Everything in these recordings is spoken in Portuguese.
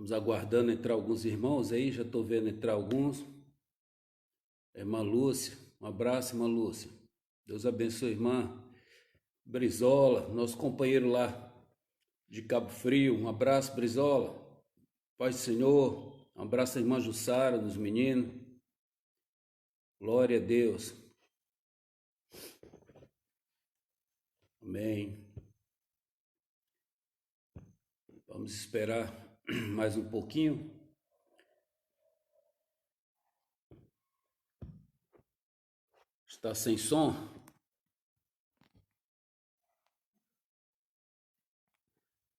Estamos aguardando entrar alguns irmãos aí, já estou vendo entrar alguns. Irmã Lúcia, um abraço, irmã Lúcia. Deus abençoe, irmã Brizola, nosso companheiro lá de Cabo Frio. Um abraço, Brizola. Paz do Senhor. Um abraço à irmã Jussara, dos meninos. Glória a Deus. Amém. Vamos esperar mais um pouquinho. Está sem som?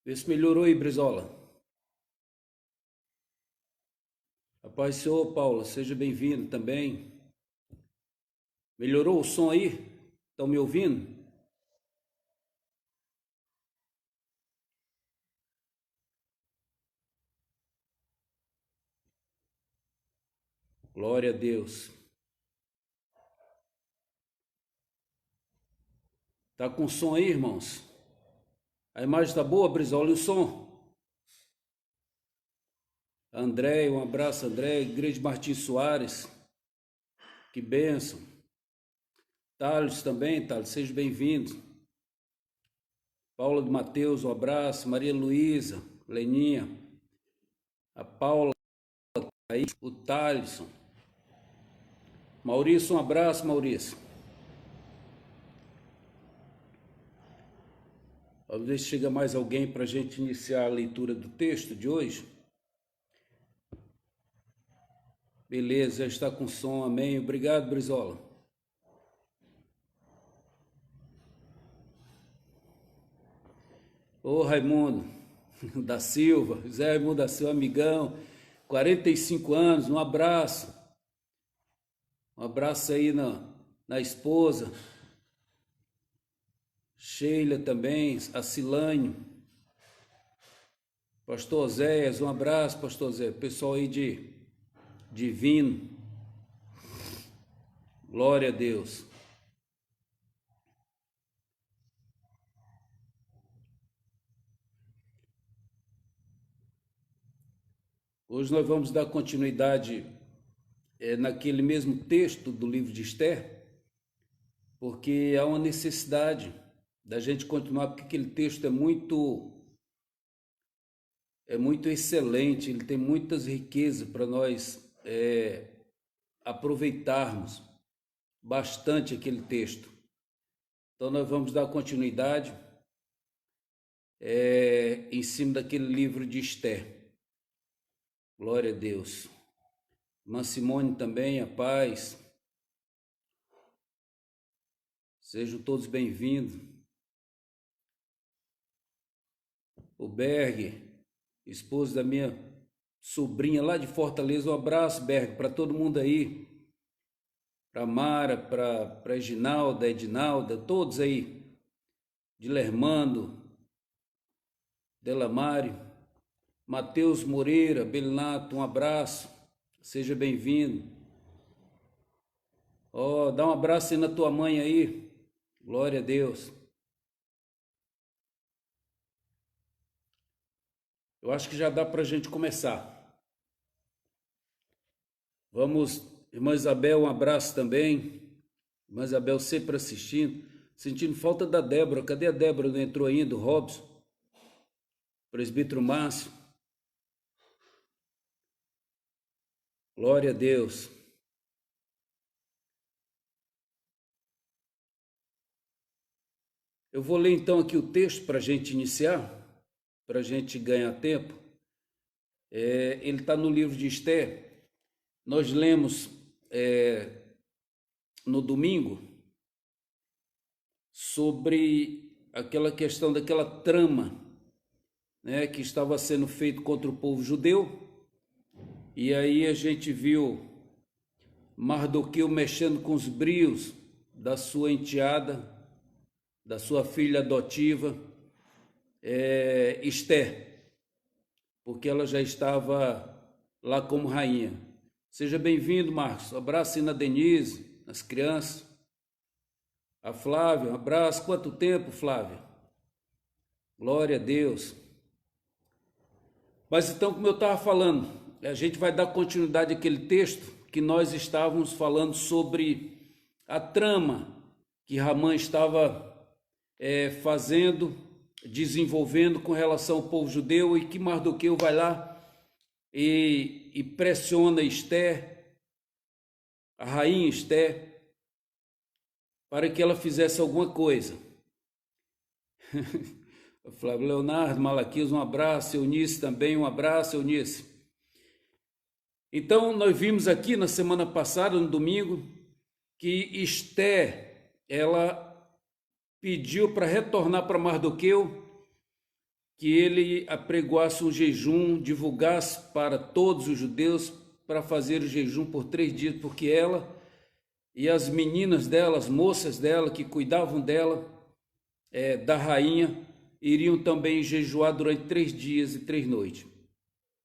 Vê se melhorou aí, Brizola. A paz do Senhor, Paula, seja bem-vindo também. Melhorou o som aí? Estão me ouvindo? Glória a Deus. Tá com som aí, irmãos? A imagem está boa, Brizola, e o som? André, um abraço, André. Igreja Martins Soares. Que bênção. Thales também, Thales, seja bem-vindo. Paula de Mateus, um abraço. Maria Luísa, Leninha. A Paula aí, o Thaleson. Maurício, um abraço, Maurício. Vamos ver se chega mais alguém para a gente iniciar a leitura do texto de hoje. Beleza, já está com som, amém. Obrigado, Brizola. Ô Raimundo da Silva, José Raimundo da Silva, amigão, 45 anos, um abraço. Um abraço aí na esposa. Sheila também, a Silânio. Pastor Oséias, um abraço, Pastor Oséias. Pessoal aí de Divino. Glória a Deus. Hoje nós vamos dar continuidade naquele mesmo texto do livro de Esther, porque há uma necessidade da gente continuar, porque aquele texto é muito excelente, ele tem muitas riquezas para nós aproveitarmos bastante aquele texto. Então nós vamos dar continuidade em cima daquele livro de Esther. Glória a Deus. Irmã Simone também, a paz. Sejam todos bem-vindos. O Berg, esposo da minha sobrinha lá de Fortaleza, um abraço, Berg, para todo mundo aí. Para Mara, para Ginalda, Edinalda, todos aí. Dilermando, Delamário, Mateus Moreira, Belinato, um abraço. Seja bem-vindo. Dá um abraço aí na tua mãe aí. Glória a Deus. Eu acho que já dá para a gente começar. Vamos, irmã Isabel, um abraço também. Irmã Isabel sempre assistindo. Sentindo falta da Débora. Cadê a Débora? Não entrou ainda? O Robson. Presbítero Márcio. Glória a Deus. Eu vou ler então aqui o texto para a gente iniciar, para a gente ganhar tempo. Ele está no livro de Esther. Nós lemos no domingo sobre aquela questão daquela trama, né, que estava sendo feito contra o povo judeu. E aí a gente viu Mardoqueu mexendo com os brios da sua enteada, da sua filha adotiva, Esther, porque ela já estava lá como rainha. Seja bem-vindo, Marcos. Um abraço aí na Denise, nas crianças. A Flávia, um abraço. Quanto tempo, Flávia? Glória a Deus. Mas então, como eu estava falando, a gente vai dar continuidade àquele texto que nós estávamos falando sobre a trama que Ramã estava fazendo, desenvolvendo com relação ao povo judeu, e que Mardoqueu vai lá e pressiona Esther, a rainha Esther, para que ela fizesse alguma coisa. Flávio Leonardo, Malaquias, um abraço, Eunice também, um abraço, Eunice. Então, nós vimos aqui na semana passada, no domingo, que Esther, ela pediu para retornar para Mardoqueu, que ele apregoasse um jejum, divulgasse para todos os judeus para fazer o jejum por 3 dias, porque ela e as meninas dela, as moças dela, que cuidavam dela, da rainha, iriam também jejuar durante 3 dias e 3 noites,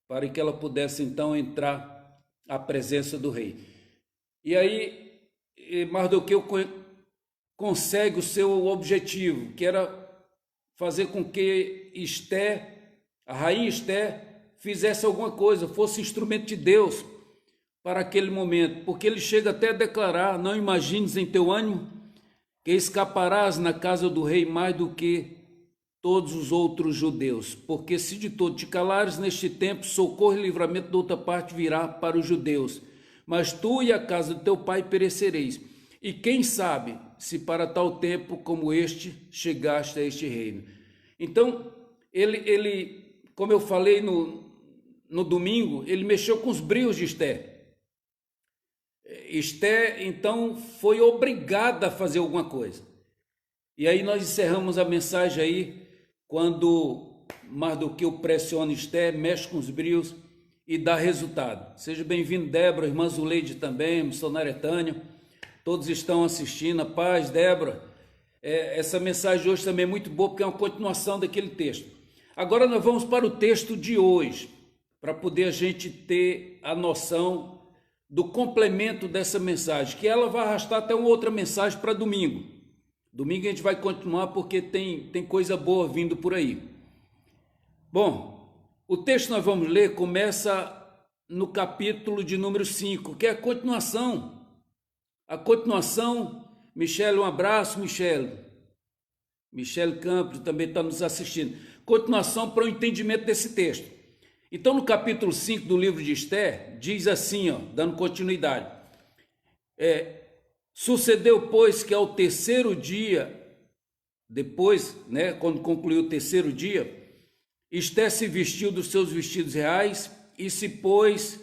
para que ela pudesse então entrar à presença do rei. E aí Mardoqueu consegue o seu objetivo, que era fazer com que Esther, a rainha Esther, fizesse alguma coisa, fosse instrumento de Deus para aquele momento, porque ele chega até a declarar: não imagines em teu ânimo que escaparás na casa do rei mais do que todos os outros judeus, porque se de todo te calares neste tempo, socorro e livramento de outra parte virá para os judeus, mas tu e a casa do teu pai perecereis. E quem sabe se para tal tempo como este chegaste a este reino. Então, ele como eu falei no domingo, ele mexeu com os brios de Esther. Esther, então, foi obrigada a fazer alguma coisa. E aí nós encerramos a mensagem aí, quando Mardoqueu pressiona Esther, mexe com os brios e dá resultado. Seja bem-vindo, Débora, irmã Zuleide também, missionária Tânia, todos estão assistindo. A paz, Débora. Essa mensagem hoje também é muito boa, porque é uma continuação daquele texto. Agora nós vamos para o texto de hoje, para poder a gente ter a noção do complemento dessa mensagem, que ela vai arrastar até uma outra mensagem para domingo. Domingo a gente vai continuar, porque tem coisa boa vindo por aí. Bom, o texto que nós vamos ler começa no capítulo de número 5, que é a continuação. A continuação, Michele, um abraço, Michele. Michele Campos também está nos assistindo. Continuação para o entendimento desse texto. Então, no capítulo 5 do livro de Esther, diz assim, dando continuidade. Sucedeu, pois, que ao terceiro dia, depois, quando concluiu o terceiro dia, Esther se vestiu dos seus vestidos reais e se pôs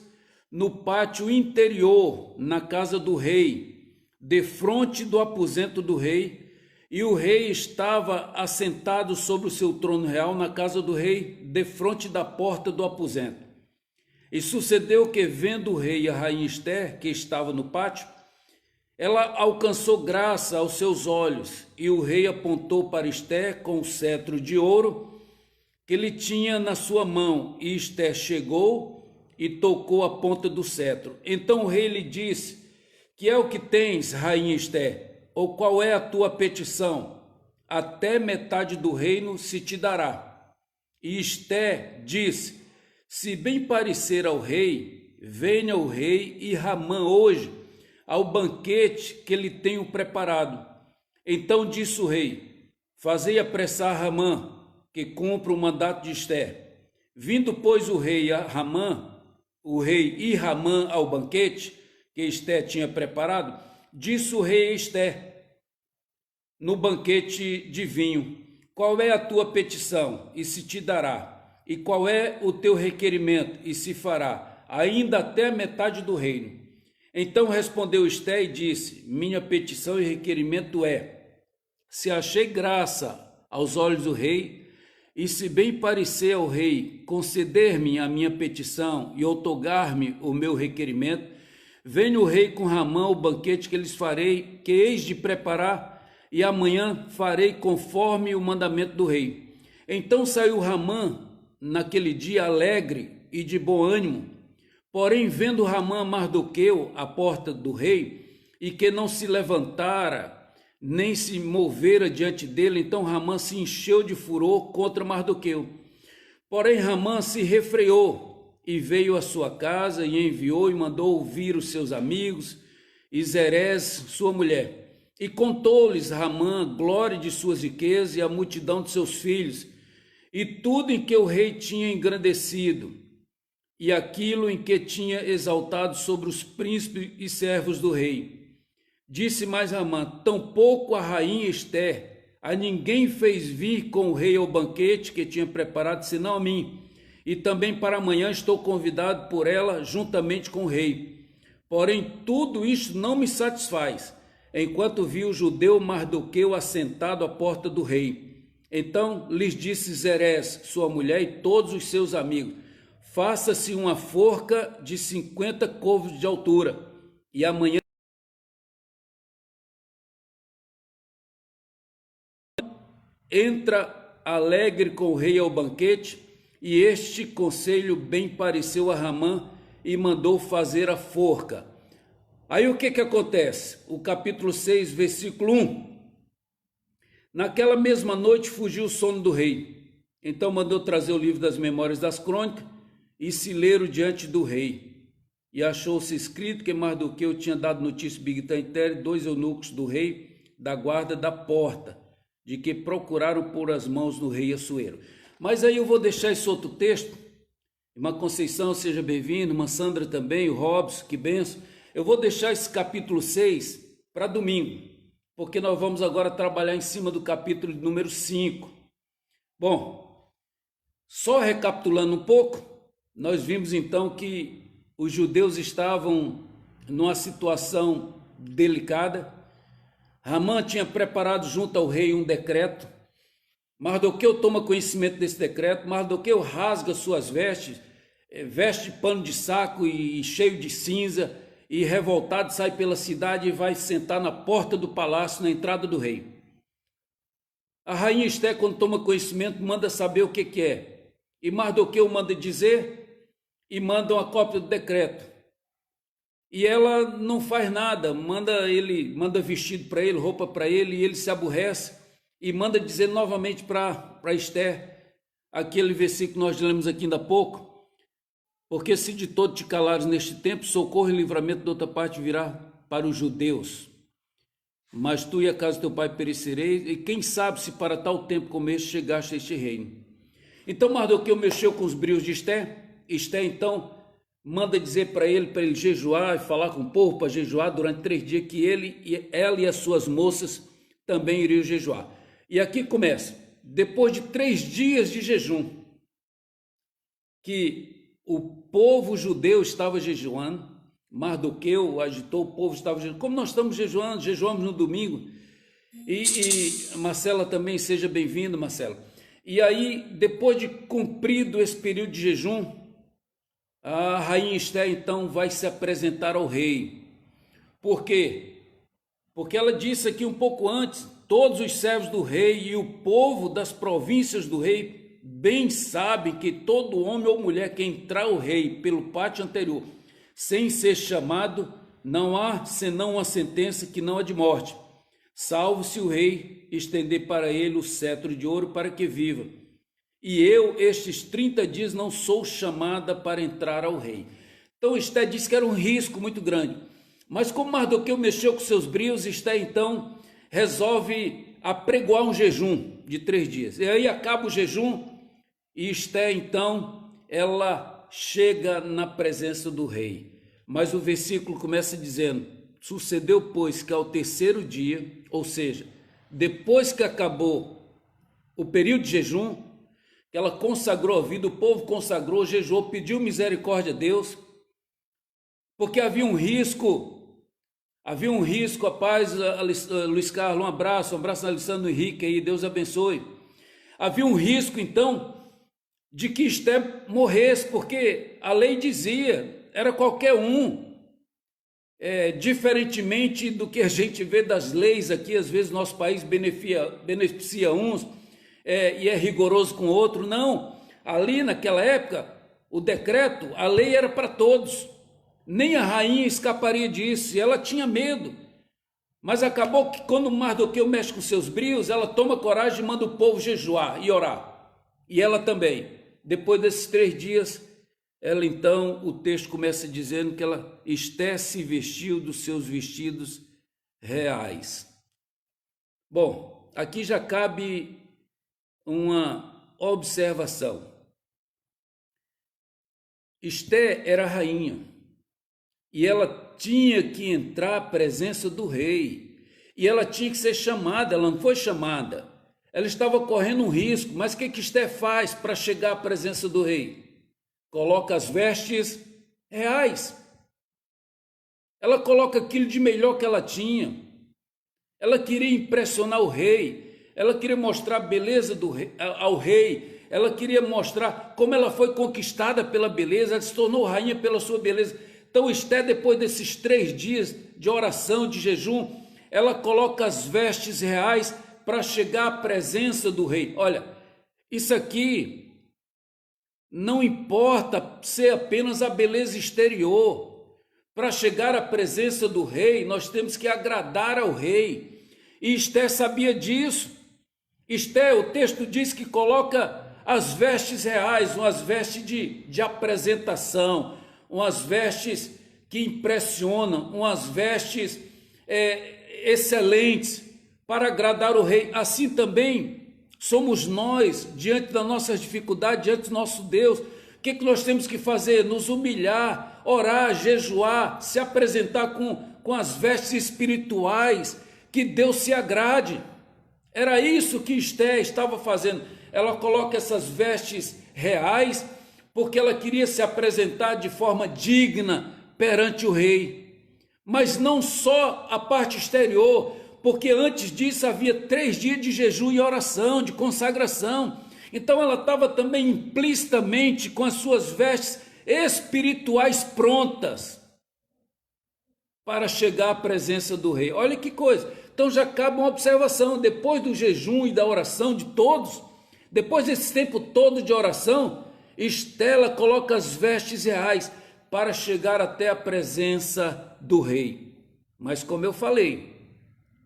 no pátio interior, na casa do rei, defronte do aposento do rei, e o rei estava assentado sobre o seu trono real na casa do rei, defronte da porta do aposento. E sucedeu que, vendo o rei e a rainha Esther, que estava no pátio, ela alcançou graça aos seus olhos, e o rei apontou para Esther com o cetro de ouro que ele tinha na sua mão, e Esther chegou e tocou a ponta do cetro. Então o rei lhe disse: que é o que tens, rainha Esther? Ou qual é a tua petição? Até metade do reino se te dará. E Esther disse: se bem parecer ao rei, venha o rei e Ramã hoje ao banquete que lhe tenho preparado. Então disse o rei: fazei apressar Ramã, que cumpra o mandato de Esther. Vindo, pois, o rei e Ramã ao banquete que Esther tinha preparado, disse o rei a Esther, no banquete de vinho: qual é a tua petição? E se te dará. E qual é o teu requerimento? E se fará, ainda até a metade do reino. Então respondeu Esther e disse: minha petição e requerimento é: se achei graça aos olhos do rei, e se bem parecer ao rei conceder-me a minha petição e outorgar-me o meu requerimento, venha o rei com Ramã o banquete que lhes farei, que eis de preparar, e amanhã farei conforme o mandamento do rei. Então saiu Ramã naquele dia alegre e de bom ânimo. Porém, vendo Ramã Mardoqueu à porta do rei, e que não se levantara, nem se movera diante dele, então Ramã se encheu de furor contra Mardoqueu. Porém Ramã se refreou e veio à sua casa e enviou e mandou ouvir os seus amigos e Zerés, sua mulher. E contou-lhes Ramã a glória de suas riquezas e a multidão de seus filhos, e tudo em que o rei tinha engrandecido, e aquilo em que tinha exaltado sobre os príncipes e servos do rei. Disse mais Ramã: tampouco a rainha Ester, a ninguém fez vir com o rei ao banquete que tinha preparado, senão a mim, e também para amanhã estou convidado por ela juntamente com o rei. Porém, tudo isto não me satisfaz, enquanto vi o judeu Mardoqueu assentado à porta do rei. Então lhes disse Zerés, sua mulher, e todos os seus amigos: faça-se uma forca de 50 côvados de altura, e amanhã entra alegre com o rei ao banquete. E este conselho bem pareceu a Ramã, e mandou fazer a forca. Aí o que acontece? O capítulo 6, versículo 1. Naquela mesma noite fugiu o sono do rei. Então mandou trazer o livro das memórias das crônicas e se leram diante do rei. E achou-se escrito que Mardoqueu tinha dado notícia Bigtan-Tere, 2 eunucos do rei, da guarda da porta, de que procuraram pôr as mãos no rei Assuero. Mas aí eu vou deixar esse outro texto. Irmã Conceição, seja bem-vindo, irmã Sandra também, o Robson, que benção. Eu vou deixar esse capítulo 6 para domingo, porque nós vamos agora trabalhar em cima do capítulo número 5. Bom, só recapitulando um pouco, nós vimos então que os judeus estavam numa situação delicada. Ramã tinha preparado junto ao rei um decreto. Mardoqueu toma conhecimento desse decreto. Mardoqueu rasga suas vestes, veste de pano de saco e cheio de cinza, e revoltado sai pela cidade e vai sentar na porta do palácio, na entrada do rei. A rainha Ester, quando toma conhecimento, manda saber o que é. E Mardoqueu manda dizer e manda uma cópia do decreto. E ela não faz nada, manda vestido para ele, roupa para ele, e ele se aborrece e manda dizer novamente para Ester aquele versículo que nós lemos aqui ainda há pouco: porque se de todo te calares neste tempo, socorro e livramento de outra parte virá para os judeus. Mas tu e a casa do teu pai perecereis, e quem sabe se para tal tempo como este chegaste a este reino. Então Mardoqueu mexeu com os brios de Ester. Ester então manda dizer para ele jejuar e falar com o povo para jejuar durante 3 dias, que ela e as suas moças também iriam jejuar. E aqui começa, depois de 3 dias de jejum, que o povo judeu estava jejuando. Mardoqueu agitou, o povo estava jejuando. Como nós estamos jejuando, jejuamos no domingo. E Marcela também, seja bem-vinda, Marcela. E aí, depois de cumprido esse período de jejum, a rainha Ester então vai se apresentar ao rei. Por quê? Porque ela disse aqui um pouco antes: todos os servos do rei e o povo das províncias do rei bem sabem que todo homem ou mulher que entrar ao rei pelo pátio anterior, sem ser chamado, não há senão uma sentença que não é de morte, salvo se o rei estender para ele o cetro de ouro para que viva. E eu, estes 30 dias, não sou chamada para entrar ao rei. Então Ester disse que era um risco muito grande. Mas como Mardoqueu mexeu com seus brios, Ester então resolve apregoar um jejum de 3 dias. E aí acaba o jejum e Ester então, ela chega na presença do rei. Mas o versículo começa dizendo: sucedeu, pois, que ao 3º dia, ou seja, depois que acabou o período de jejum, que ela consagrou a vida, o povo consagrou, jejuou, pediu misericórdia a Deus, porque havia um risco, a paz, Luiz Carlos, um abraço a Alessandro Henrique aí, Deus abençoe. Havia um risco então de que Ester morresse, porque a lei dizia, era qualquer um, diferentemente do que a gente vê das leis aqui, às vezes nosso país beneficia uns, e é rigoroso com o outro. Não, ali naquela época, o decreto, a lei era para todos, nem a rainha escaparia disso, e ela tinha medo. Mas acabou que quando Mardoqueu mexe com seus brios, ela toma coragem e manda o povo jejuar e orar, e ela também. depois desses 3 dias, ela então, o texto começa dizendo que Esté se vestiu dos seus vestidos reais. Bom, aqui já cabe uma observação. Esté era rainha e ela tinha que entrar à presença do rei e ela tinha que ser chamada, ela não foi chamada. Ela estava correndo um risco, mas o que Esté faz para chegar à presença do rei? Coloca as vestes reais. Ela coloca aquilo de melhor que ela tinha. Ela queria impressionar o rei, ela queria mostrar a beleza ao rei, ela queria mostrar como ela foi conquistada pela beleza, ela se tornou rainha pela sua beleza. Então Esté, depois desses 3 dias de oração, de jejum, ela coloca as vestes reais para chegar à presença do rei. Olha, isso aqui não importa ser apenas a beleza exterior. Para chegar à presença do rei, nós temos que agradar ao rei. E Esté sabia disso. Esté, o texto diz que coloca as vestes reais, umas vestes de apresentação, umas vestes que impressionam, umas vestes excelentes para agradar o rei. Assim também somos nós, diante das nossas dificuldades, diante do nosso Deus. O que nós temos que fazer? Nos humilhar, orar, jejuar, se apresentar com as vestes espirituais, que Deus se agrade. Era isso que Esté estava fazendo. Ela coloca essas vestes reais porque ela queria se apresentar de forma digna perante o rei. Mas não só a parte exterior, porque antes disso havia 3 dias de jejum e oração, de consagração. Então ela estava também implicitamente com as suas vestes espirituais prontas para chegar à presença do rei. Olha que coisa. Então já cabe uma observação. Depois do jejum e da oração de todos, depois desse tempo todo de oração, Esté coloca as vestes reais para chegar até a presença do rei. Mas como eu falei,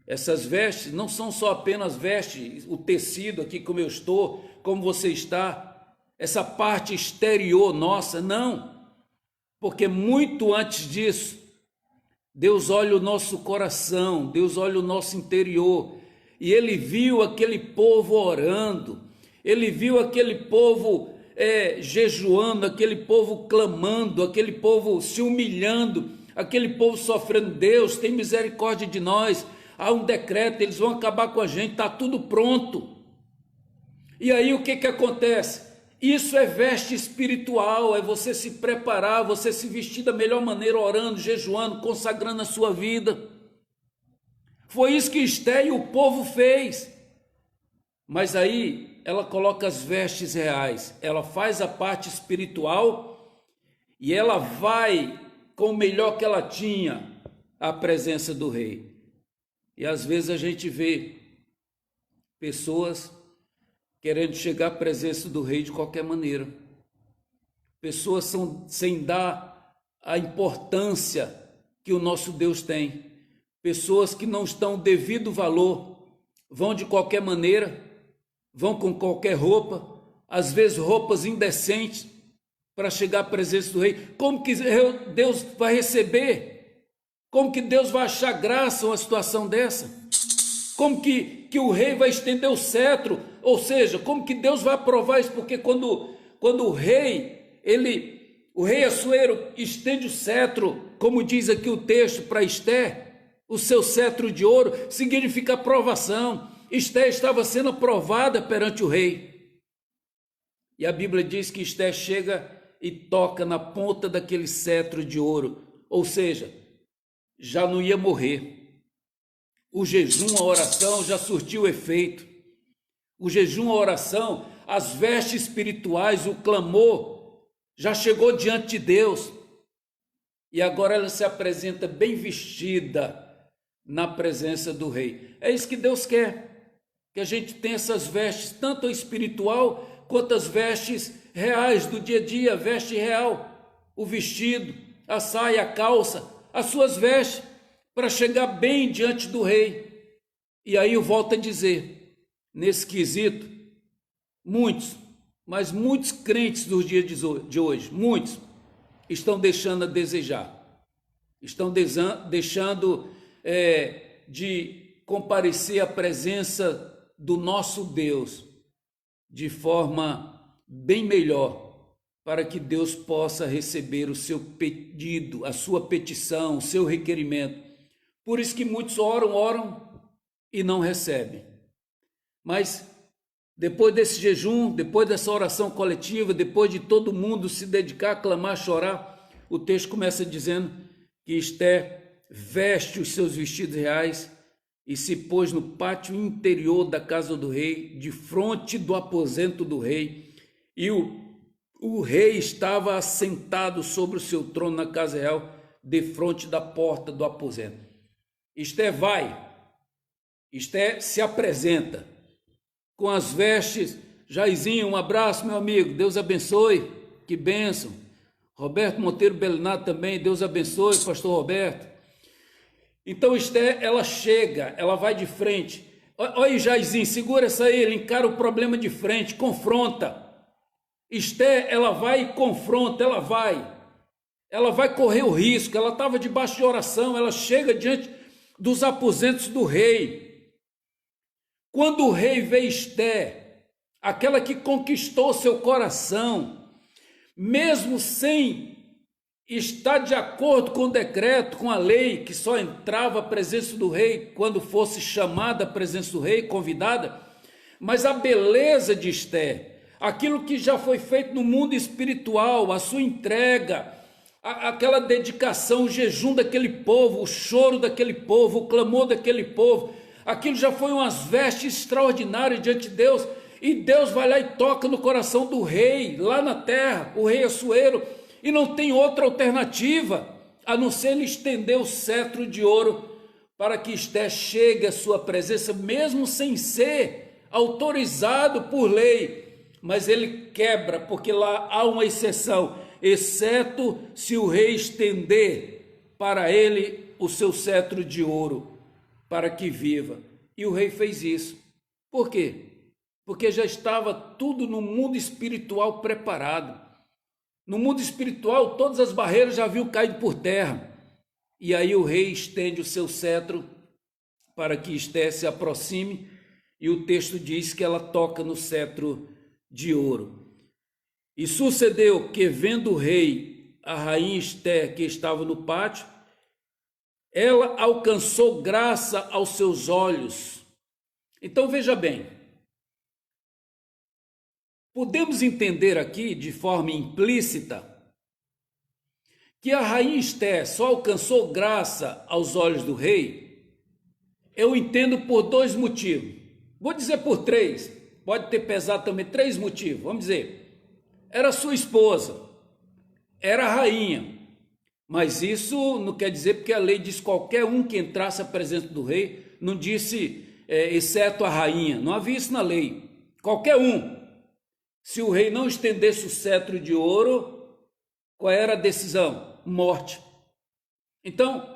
essas vestes não são só apenas vestes, o tecido aqui como eu estou, como você está, essa parte exterior nossa, não. Porque muito antes disso, Deus olha o nosso coração, Deus olha o nosso interior, e Ele viu aquele povo orando, Ele viu aquele povo jejuando, aquele povo clamando, aquele povo se humilhando, aquele povo sofrendo. Deus tem misericórdia de nós, há um decreto, eles vão acabar com a gente, está tudo pronto. E aí o que acontece? Isso é veste espiritual, é você se preparar, você se vestir da melhor maneira, orando, jejuando, consagrando a sua vida. Foi isso que Esté e o povo fez. Mas aí ela coloca as vestes reais, ela faz a parte espiritual e ela vai com o melhor que ela tinha à presença do rei. E às vezes a gente vê pessoas querendo chegar à presença do rei de qualquer maneira. Pessoas sem dar a importância que o nosso Deus tem. Pessoas que não estão devido valor, vão de qualquer maneira, vão com qualquer roupa, às vezes roupas indecentes, para chegar à presença do rei. Como que Deus vai receber? Como que Deus vai achar graça a uma situação dessa? Como que o rei vai estender o cetro? Ou seja, como que Deus vai aprovar isso? Porque quando o rei Assuero estende o cetro, como diz aqui o texto para Esté, o seu cetro de ouro, significa aprovação. Esté estava sendo aprovada perante o rei. E a Bíblia diz que Esté chega e toca na ponta daquele cetro de ouro, ou seja, já não ia morrer. O jejum, a oração já surtiu efeito. O jejum, a oração, as vestes espirituais, o clamor, já chegou diante de Deus. E agora ela se apresenta bem vestida na presença do rei. É isso que Deus quer, que a gente tenha essas vestes, tanto a espiritual quanto as vestes reais do dia a dia, a veste real, o vestido, a saia, a calça, as suas vestes, para chegar bem diante do rei. E aí eu volto a dizer, nesse quesito, muitos Mas muitos crentes dos dias de hoje, muitos, estão deixando a desejar. Estão deixando de comparecer à presença do nosso Deus de forma bem melhor, para que Deus possa receber o seu pedido, a sua petição, o seu requerimento. Por isso que muitos oram e não recebem. Mas depois desse jejum, depois dessa oração coletiva, depois de todo mundo se dedicar, clamar, chorar, o texto começa dizendo que Esther veste os seus vestidos reais e se pôs no pátio interior da casa do rei, de frente do aposento do rei, e o rei estava assentado sobre o seu trono na casa real, de frente da porta do aposento. Esther se apresenta com as vestes. Jairzinho, um abraço, meu amigo, Deus abençoe, que bênção. Roberto Monteiro Belinato também, Deus abençoe, pastor Roberto. Então Esther, ela chega, ela vai de frente. Olha aí, Jairzinho, segura essa aí, ele encara o problema de frente, confronta. Esther, ela vai e confronta, ela vai correr o risco. Ela estava debaixo de oração, ela chega diante dos aposentos do rei. Quando o rei vê Esther, aquela que conquistou seu coração, mesmo sem estar de acordo com o decreto, com a lei, que só entrava à presença do rei quando fosse chamada à presença do rei, convidada, mas a beleza de Esther, aquilo que já foi feito no mundo espiritual, a sua entrega, aquela dedicação, o jejum daquele povo, o choro daquele povo, o clamor daquele povo, aquilo já foi umas vestes extraordinárias diante de Deus, e Deus vai lá e toca no coração do rei, lá na terra, o rei Assuero, e não tem outra alternativa, a não ser ele estender o cetro de ouro, para que Esther chegue à sua presença, mesmo sem ser autorizado por lei, mas ele quebra, porque lá há uma exceção, exceto se o rei estender para ele o seu cetro de ouro, para que viva. E o rei fez isso. Por quê? Porque já estava tudo no mundo espiritual preparado. No mundo espiritual, todas as barreiras já haviam caído por terra. E aí o rei estende o seu cetro para que Esther se aproxime, e o texto diz que ela toca no cetro de ouro. E sucedeu que, vendo o rei a rainha Esther que estava no pátio, ela alcançou graça aos seus olhos. Então veja bem, podemos entender aqui de forma implícita que a rainha Esther só alcançou graça aos olhos do rei. Eu entendo por dois motivos, vou dizer por três, pode ter pesado também, três motivos. Vamos dizer, era sua esposa, era a rainha, mas isso não quer dizer, porque a lei diz qualquer um que entrasse à presença do rei, não disse exceto a rainha, não havia isso na lei, qualquer um. Se o rei não estendesse o cetro de ouro, qual era a decisão? Morte. Então,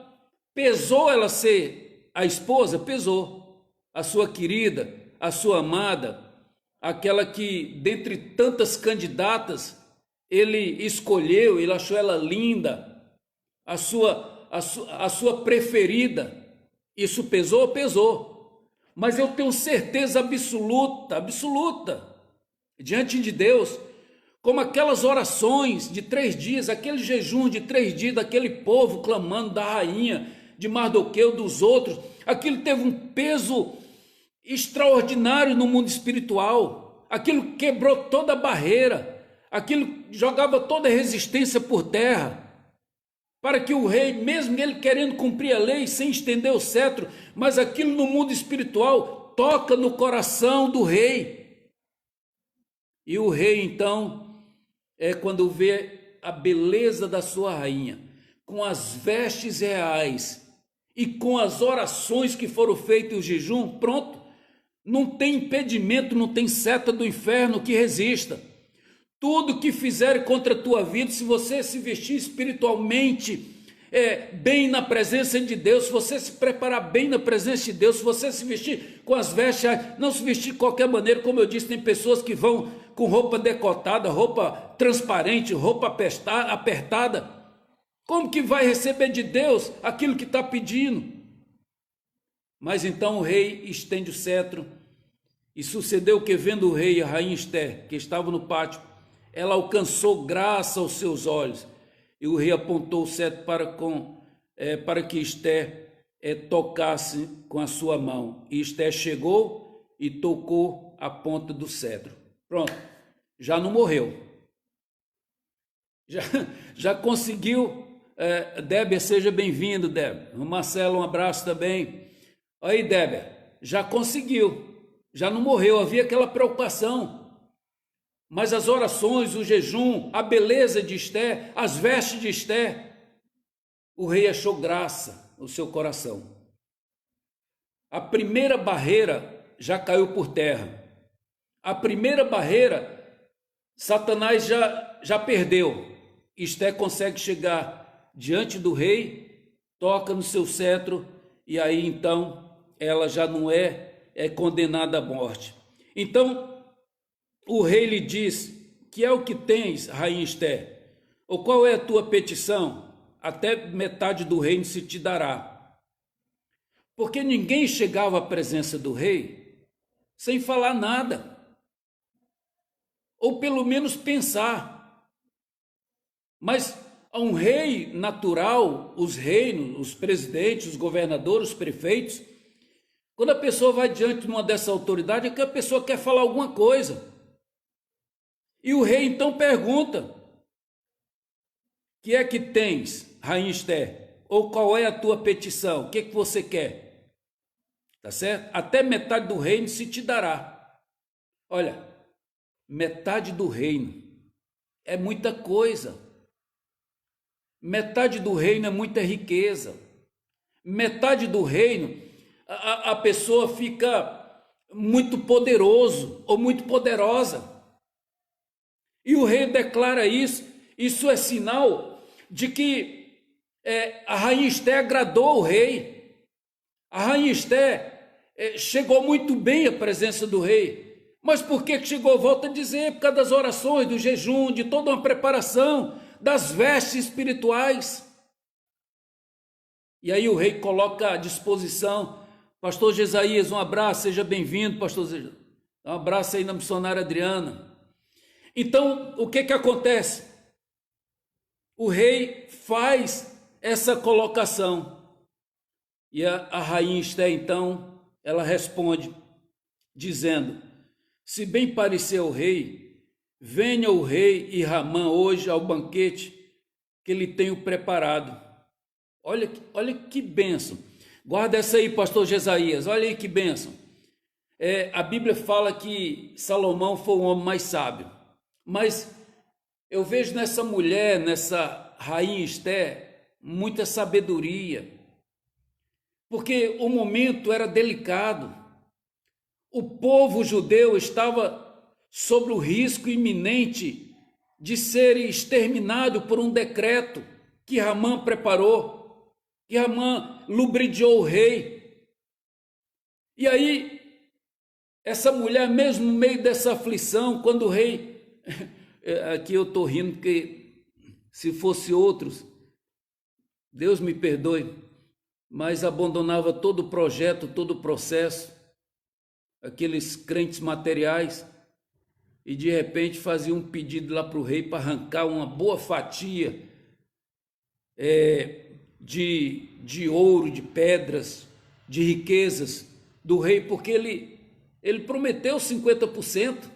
pesou ela ser a esposa? Pesou. A sua querida, a sua amada, aquela que, dentre tantas candidatas, ele escolheu, ele achou ela linda, a sua preferida. Isso pesou? Pesou. Mas eu tenho certeza absoluta, diante de Deus, como aquelas orações de 3 dias, aquele jejum de 3 dias daquele povo clamando da rainha, de Mardoqueu, dos outros, aquilo teve um peso extraordinário no mundo espiritual, aquilo quebrou toda a barreira, aquilo jogava toda a resistência por terra, para que o rei, mesmo ele querendo cumprir a lei sem estender o cetro, mas aquilo no mundo espiritual toca no coração do rei. E o rei então, quando vê a beleza da sua rainha, com as vestes reais e com as orações que foram feitas, o jejum, pronto, não tem impedimento, não tem seta do inferno que resista. Tudo que fizer contra a tua vida, se você se vestir espiritualmente bem na presença de Deus, se você se preparar bem na presença de Deus, se você se vestir com as vestes, não se vestir de qualquer maneira, como eu disse, tem pessoas que vão com roupa decotada, roupa transparente, roupa apertada. Como que vai receber de Deus aquilo que está pedindo? Mas então o rei estende o cetro, e sucedeu que, vendo o rei e a rainha Ester, que estavam no pátio, ela alcançou graça aos seus olhos, e o rei apontou o cetro para que Ester tocasse com a sua mão. E Ester chegou e tocou a ponta do cetro. Pronto, já não morreu. Já conseguiu. Débia, seja bem-vindo, Débia. O Marcelo, um abraço também. Aí, Débia, já conseguiu. Já não morreu, havia aquela preocupação. Mas as orações, o jejum, a beleza de Ester, as vestes de Ester, o rei achou graça no seu coração. A primeira barreira já caiu por terra. A primeira barreira, Satanás já perdeu. Ester consegue chegar diante do rei, toca no seu cetro, e aí então ela já não é condenada à morte. Então o rei lhe diz: que é o que tens, rainha Ester? Ou qual é a tua petição? Até metade do reino se te dará. Porque ninguém chegava à presença do rei sem falar nada, ou pelo menos pensar. Mas a um rei natural, os reinos, os presidentes, os governadores, os prefeitos, quando a pessoa vai diante de uma dessa autoridade, é que a pessoa quer falar alguma coisa. E o rei então pergunta: que é que tens, rainha Ester? Ou qual é a tua petição? O que é que você quer? Tá certo? Até metade do reino se te dará. Olha, metade do reino é muita coisa. Metade do reino é muita riqueza. Metade do reino, a pessoa fica muito poderoso ou muito poderosa. E o rei declara isso. Isso é sinal de que a rainha Ester agradou o rei. A rainha Ester chegou muito bem à presença do rei. Mas por que chegou? Volta a dizer, por causa das orações, do jejum, de toda uma preparação, das vestes espirituais. E aí o rei coloca à disposição. Pastor Jesaías, um abraço, seja bem-vindo, pastor Jesaías. Um abraço aí na missionária Adriana. Então, o que acontece? O rei faz essa colocação. E a rainha Ester, então, ela responde, dizendo: se bem parecer ao rei, venha o rei e Ramã hoje ao banquete que lhe tenho preparado. Olha que bênção. Guarda essa aí, pastor Jesaías, olha aí que bênção. A Bíblia fala que Salomão foi o homem mais sábio, mas eu vejo nessa mulher, nessa rainha Ester, muita sabedoria, porque o momento era delicado. O povo judeu estava sobre o risco iminente de ser exterminado por um decreto que Ramã preparou, que Ramã lubridiou o rei. E aí, essa mulher, mesmo no meio dessa aflição, quando o rei, aqui eu estou rindo porque se fosse outros, Deus me perdoe, mas abandonava todo o projeto, todo o processo, aqueles crentes materiais, e de repente fazia um pedido lá para o rei para arrancar uma boa fatia de ouro, de pedras, de riquezas do rei, porque ele prometeu 50%,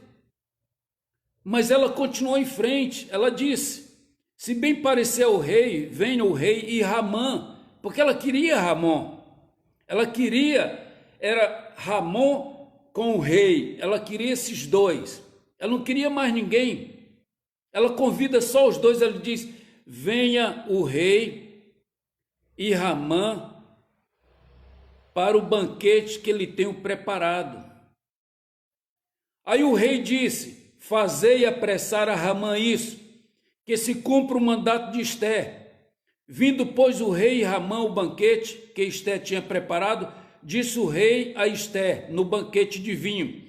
mas ela continuou em frente. Ela disse: se bem parecer ao rei, venha o rei e Ramã, porque ela queria Ramon, ela queria, era Ramon com o rei, ela queria esses dois, ela não queria mais ninguém. Ela convida só os dois, ela diz: venha o rei e Ramã para o banquete que ele tem preparado. Aí o rei disse: fazei apressar a Ramã isso, que se cumpra o mandato de Ester. Vindo, pois, o rei e Ramã o banquete que Ester tinha preparado, disse o rei a Ester no banquete de vinho: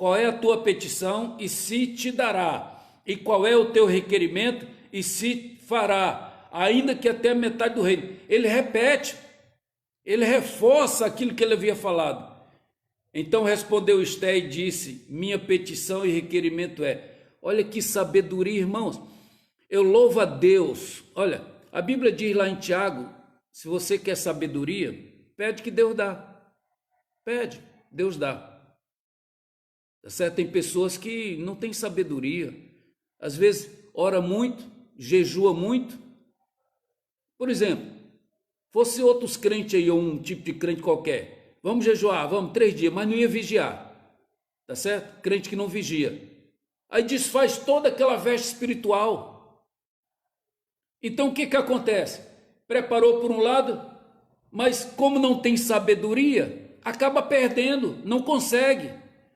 qual é a tua petição e se te dará, e qual é o teu requerimento e se fará, ainda que até a metade do reino. Ele repete, ele reforça aquilo que ele havia falado. Então respondeu Esté e disse: minha petição e requerimento é. Olha que sabedoria, irmãos. Eu louvo a Deus. Olha, a Bíblia diz lá em Tiago, se você quer sabedoria, pede que Deus dá. Pede, Deus dá. Tá certo? Tem pessoas que não têm sabedoria. Às vezes ora muito, jejua muito. Por exemplo, fosse outros crentes aí, ou um tipo de crente qualquer. Vamos jejuar, vamos 3 dias, mas não ia vigiar. Tá certo? Crente que não vigia. Aí desfaz toda aquela veste espiritual. Então o que acontece? Preparou por um lado, mas como não tem sabedoria, acaba perdendo, não consegue,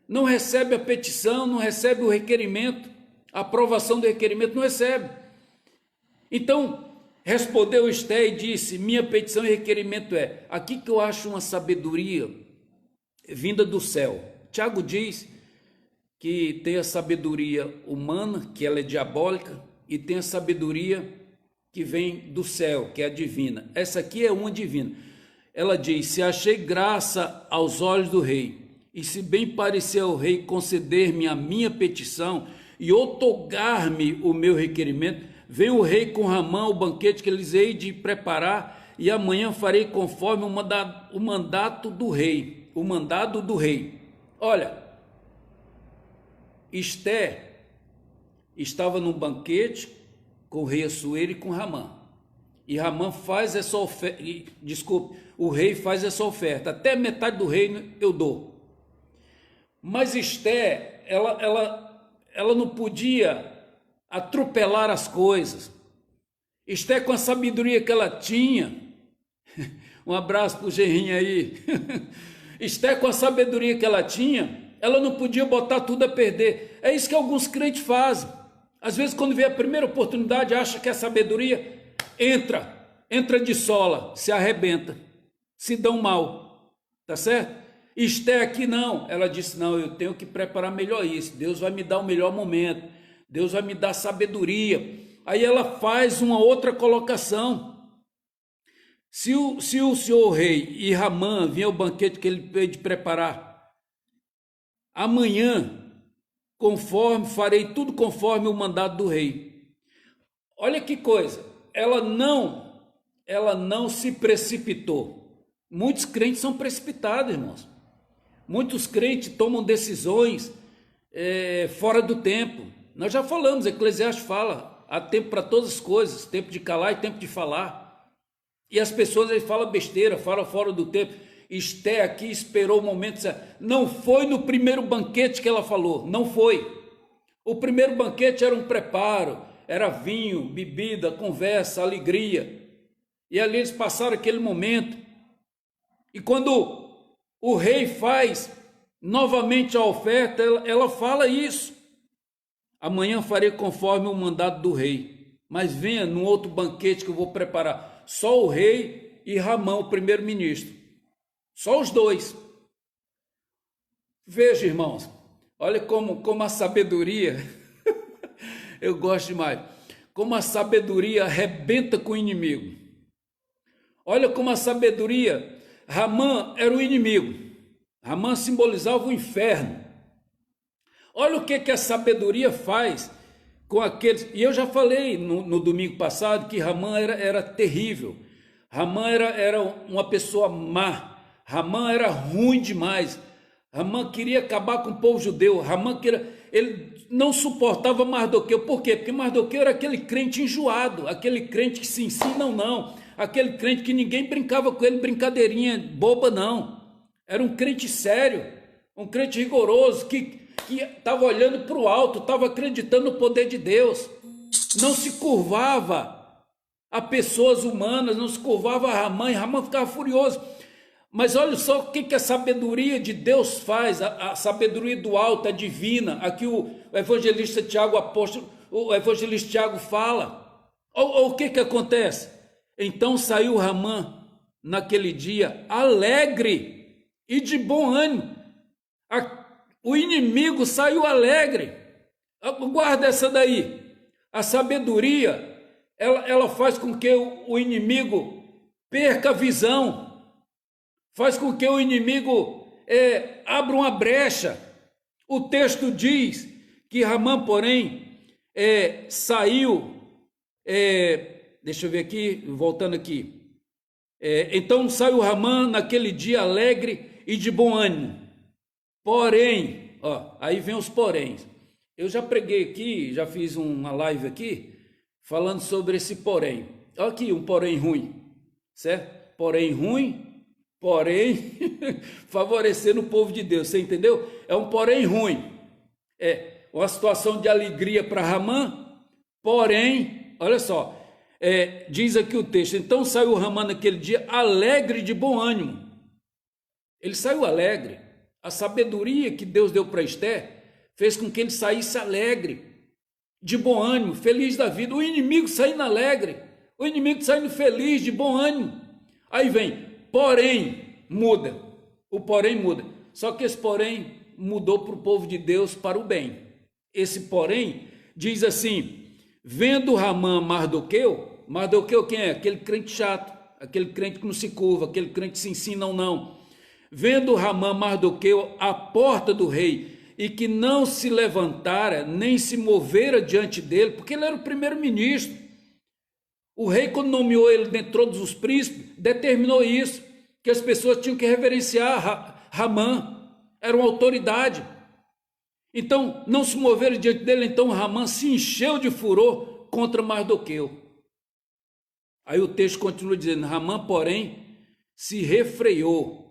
não recebe a petição, não recebe o requerimento, a aprovação do requerimento, não recebe. Então, respondeu Esté e disse: minha petição e requerimento é. Aqui que eu acho uma sabedoria vinda do céu. Tiago diz que tem a sabedoria humana, que ela é diabólica, e tem a sabedoria que vem do céu, que é a divina. Essa aqui é uma divina. Ela diz: se achei graça aos olhos do rei, e se bem parecer ao rei conceder-me a minha petição e outorgar-me o meu requerimento, vem o rei com Ramã, o banquete que lhes hei de preparar, e amanhã farei conforme o mandato do rei. O mandado do rei. Olha, Esté estava num banquete com o rei Assuero e com Ramã. E Ramã faz essa oferta, o rei faz essa oferta. Até metade do reino eu dou. Mas Esté, ela não podia atropelar as coisas. Esté, com a sabedoria que ela tinha, um abraço para o Gerrinho aí, Esté, com a sabedoria que ela tinha, ela não podia botar tudo a perder. É isso que alguns crentes fazem. Às vezes, quando vê a primeira oportunidade, acha que é sabedoria, entra de sola, se arrebenta, se dão mal, tá certo? Esté aqui não, ela disse: não, eu tenho que preparar melhor isso, Deus vai me dar o melhor momento, Deus vai me dar sabedoria. Aí ela faz uma outra colocação. Se o senhor rei e Ramã vinha ao banquete que ele pede preparar, amanhã, farei tudo conforme o mandado do rei. Olha que coisa, ela não se precipitou. Muitos crentes são precipitados, irmãos. Muitos crentes tomam decisões fora do tempo. Nós já falamos, Eclesiastes fala, há tempo para todas as coisas, tempo de calar e tempo de falar. E as pessoas falam besteira, falam fora do tempo. Esté aqui esperou o momento certo. Não foi no primeiro banquete que ela falou, não foi. O primeiro banquete era um preparo, era vinho, bebida, conversa, alegria. E ali eles passaram aquele momento. E quando o rei faz novamente a oferta, ela fala isso. Amanhã farei conforme o mandado do rei, mas venha num outro banquete que eu vou preparar. Só o rei e Ramã, o primeiro-ministro. Só os dois. Veja, irmãos, olha como a sabedoria, eu gosto demais, como a sabedoria arrebenta com o inimigo. Olha como a sabedoria, Ramã era o inimigo, Ramã simbolizava o inferno. Olha o que a sabedoria faz com aqueles, e eu já falei no domingo passado que Ramã era terrível, Ramã era uma pessoa má, Ramã era ruim demais, Ramã queria acabar com o povo judeu, ele não suportava Mardoqueu. Por quê? Porque Mardoqueu era aquele crente enjoado, aquele crente que se ensina não, aquele crente que ninguém brincava com ele, brincadeirinha boba não, era um crente sério, um crente rigoroso, que estava olhando para o alto, estava acreditando no poder de Deus, não se curvava a pessoas humanas, não se curvava a Ramã, e Ramã ficava furioso. Mas olha só o que a sabedoria de Deus faz, a sabedoria do alto, a divina. Aqui o evangelista Tiago, o evangelista Tiago fala. Olha o que acontece. Então saiu Ramã naquele dia alegre e de bom ânimo. o inimigo saiu alegre. Guarda essa daí. A sabedoria, ela faz com que o inimigo perca a visão, faz com que o inimigo abra uma brecha. O texto diz que Ramã, porém, saiu, deixa eu ver aqui, voltando aqui, então saiu Ramã naquele dia alegre e de bom ânimo, porém, aí vem os poréns. Eu já preguei aqui, já fiz uma live aqui, falando sobre esse porém. Olha aqui um porém ruim, certo? Porém ruim, porém favorecendo o povo de Deus, você entendeu? É um porém ruim, uma situação de alegria para Ramã, porém, olha só, diz aqui o texto, então saiu Ramã naquele dia alegre de bom ânimo. Ele saiu alegre. A sabedoria que Deus deu para Esther fez com que ele saísse alegre, de bom ânimo, feliz da vida. O inimigo saindo alegre, o inimigo saindo feliz, de bom ânimo. Aí vem, porém, muda. O porém muda. Só que esse porém mudou para o povo de Deus para o bem. Esse porém diz assim, vendo Ramã Mardoqueu quem é? Aquele crente chato, aquele crente que não se curva, aquele crente que se ensina ou não. Vendo Ramã Mardoqueu à porta do rei, e que não se levantara, nem se movera diante dele, porque ele era o primeiro-ministro. O rei, quando nomeou ele dentre todos os príncipes, determinou isso, que as pessoas tinham que reverenciar Ramã, era uma autoridade. Então, não se moveram diante dele, então Ramã se encheu de furor contra Mardoqueu. Aí o texto continua dizendo, Ramã, porém, se refreou,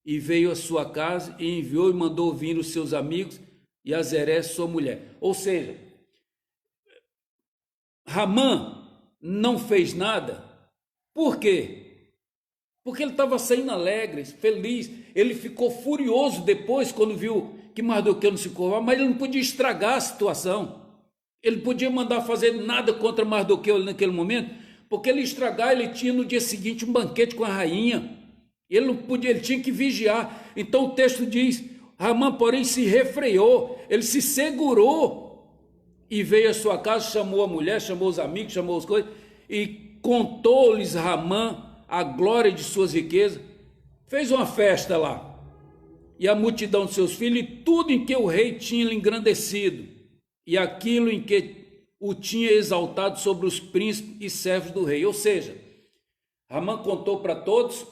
e veio à sua casa e enviou e mandou vir os seus amigos e a Zeré, sua mulher. Ou seja, Ramã não fez nada. Por quê? Porque ele estava saindo alegre, feliz. Ele ficou furioso depois quando viu que Mardoqueu não se curvava, mas ele não podia estragar a situação. Ele podia mandar fazer nada contra Mardoqueu naquele momento, porque ele ia estragar, ele tinha no dia seguinte um banquete com a rainha. Ele não podia, ele tinha que vigiar. Então o texto diz, Ramã, porém, se refreou, ele se segurou e veio à sua casa, chamou a mulher, chamou os amigos, chamou as coisas e contou-lhes Ramã a glória de suas riquezas, fez uma festa lá, e a multidão de seus filhos, e tudo em que o rei tinha lhe engrandecido, e aquilo em que o tinha exaltado sobre os príncipes e servos do rei. Ou seja, Ramã contou para todos,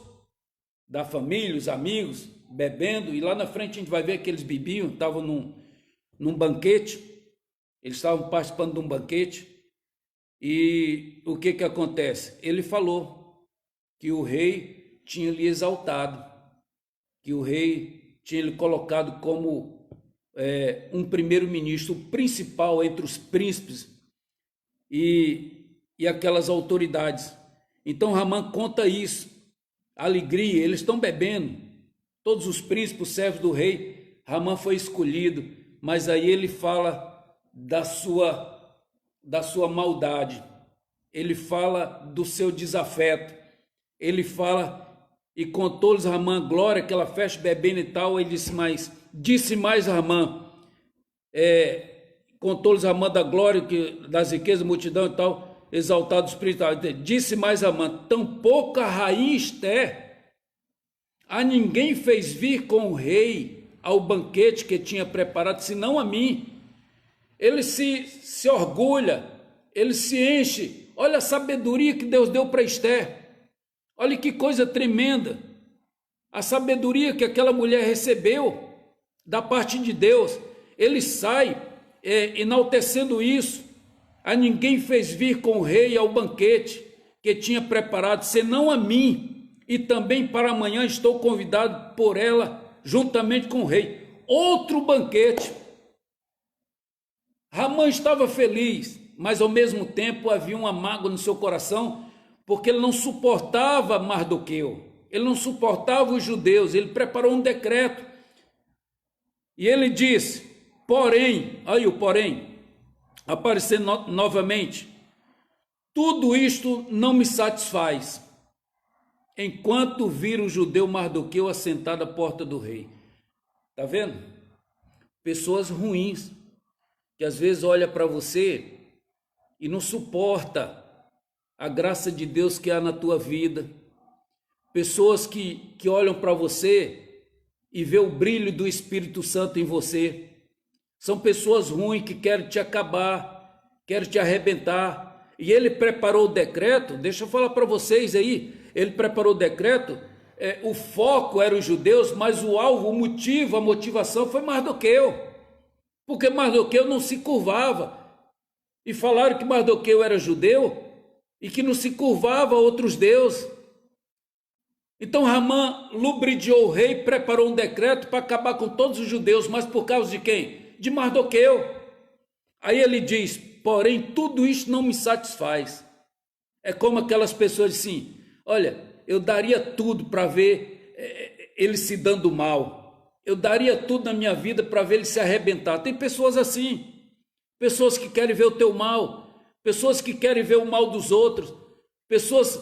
da família, os amigos, bebendo, e lá na frente a gente vai ver que eles bebiam, estavam num banquete, eles estavam participando de um banquete, e o que acontece? Ele falou que o rei tinha lhe exaltado, que o rei tinha lhe colocado como um primeiro-ministro, o principal entre os príncipes e aquelas autoridades. Então Ramã conta isso, alegria, eles estão bebendo, todos os príncipes, servos do rei. Ramã foi escolhido, mas aí ele fala da sua maldade, ele fala do seu desafeto, ele fala, e contou-lhes Ramã glória, aquela festa bebendo e tal. Ele disse mais Ramã, contou-lhes Ramã da glória, das riquezas, multidão e tal, exaltados príncipes. Disse mais Ramã, tampouco a rainha Esther a ninguém fez vir com o rei ao banquete que tinha preparado, senão a mim. Ele se orgulha, ele se enche. Olha a sabedoria que Deus deu para Esther, olha que coisa tremenda, a sabedoria que aquela mulher recebeu da parte de Deus. Ele sai enaltecendo isso. A ninguém fez vir com o rei ao banquete que tinha preparado, senão a mim, e também para amanhã estou convidado por ela, juntamente com o rei. Outro banquete. Ramã estava feliz, mas ao mesmo tempo havia uma mágoa no seu coração, porque ele não suportava Mardoqueu, ele não suportava os judeus. Ele preparou um decreto, e ele disse, porém, aí o porém, aparecendo novamente, tudo isto não me satisfaz, enquanto vir o judeu Mardoqueu assentado à porta do rei. Está vendo? pessoas ruins, que às vezes olha para você e não suporta a graça de Deus que há na tua vida. Pessoas que olham para você e vê o brilho do Espírito Santo em você. São pessoas ruins que querem te acabar, querem te arrebentar. E ele preparou o decreto, deixa eu falar para vocês aí, ele preparou o decreto, o foco era os judeus, mas o alvo, o motivo, a motivação foi Mardoqueu. Porque Mardoqueu não se curvava. E falaram que Mardoqueu era judeu e que não se curvava a outros deuses. Então Ramã lubridiou o rei, preparou um decreto para acabar com todos os judeus, mas por causa de quem? De Mardoqueu. Aí ele diz, porém tudo isso não me satisfaz. É como aquelas pessoas assim, olha, eu daria tudo para ver ele se dando mal. Eu daria tudo na minha vida para ver ele se arrebentar. Tem pessoas assim, pessoas que querem ver o teu mal, pessoas que querem ver o mal dos outros, pessoas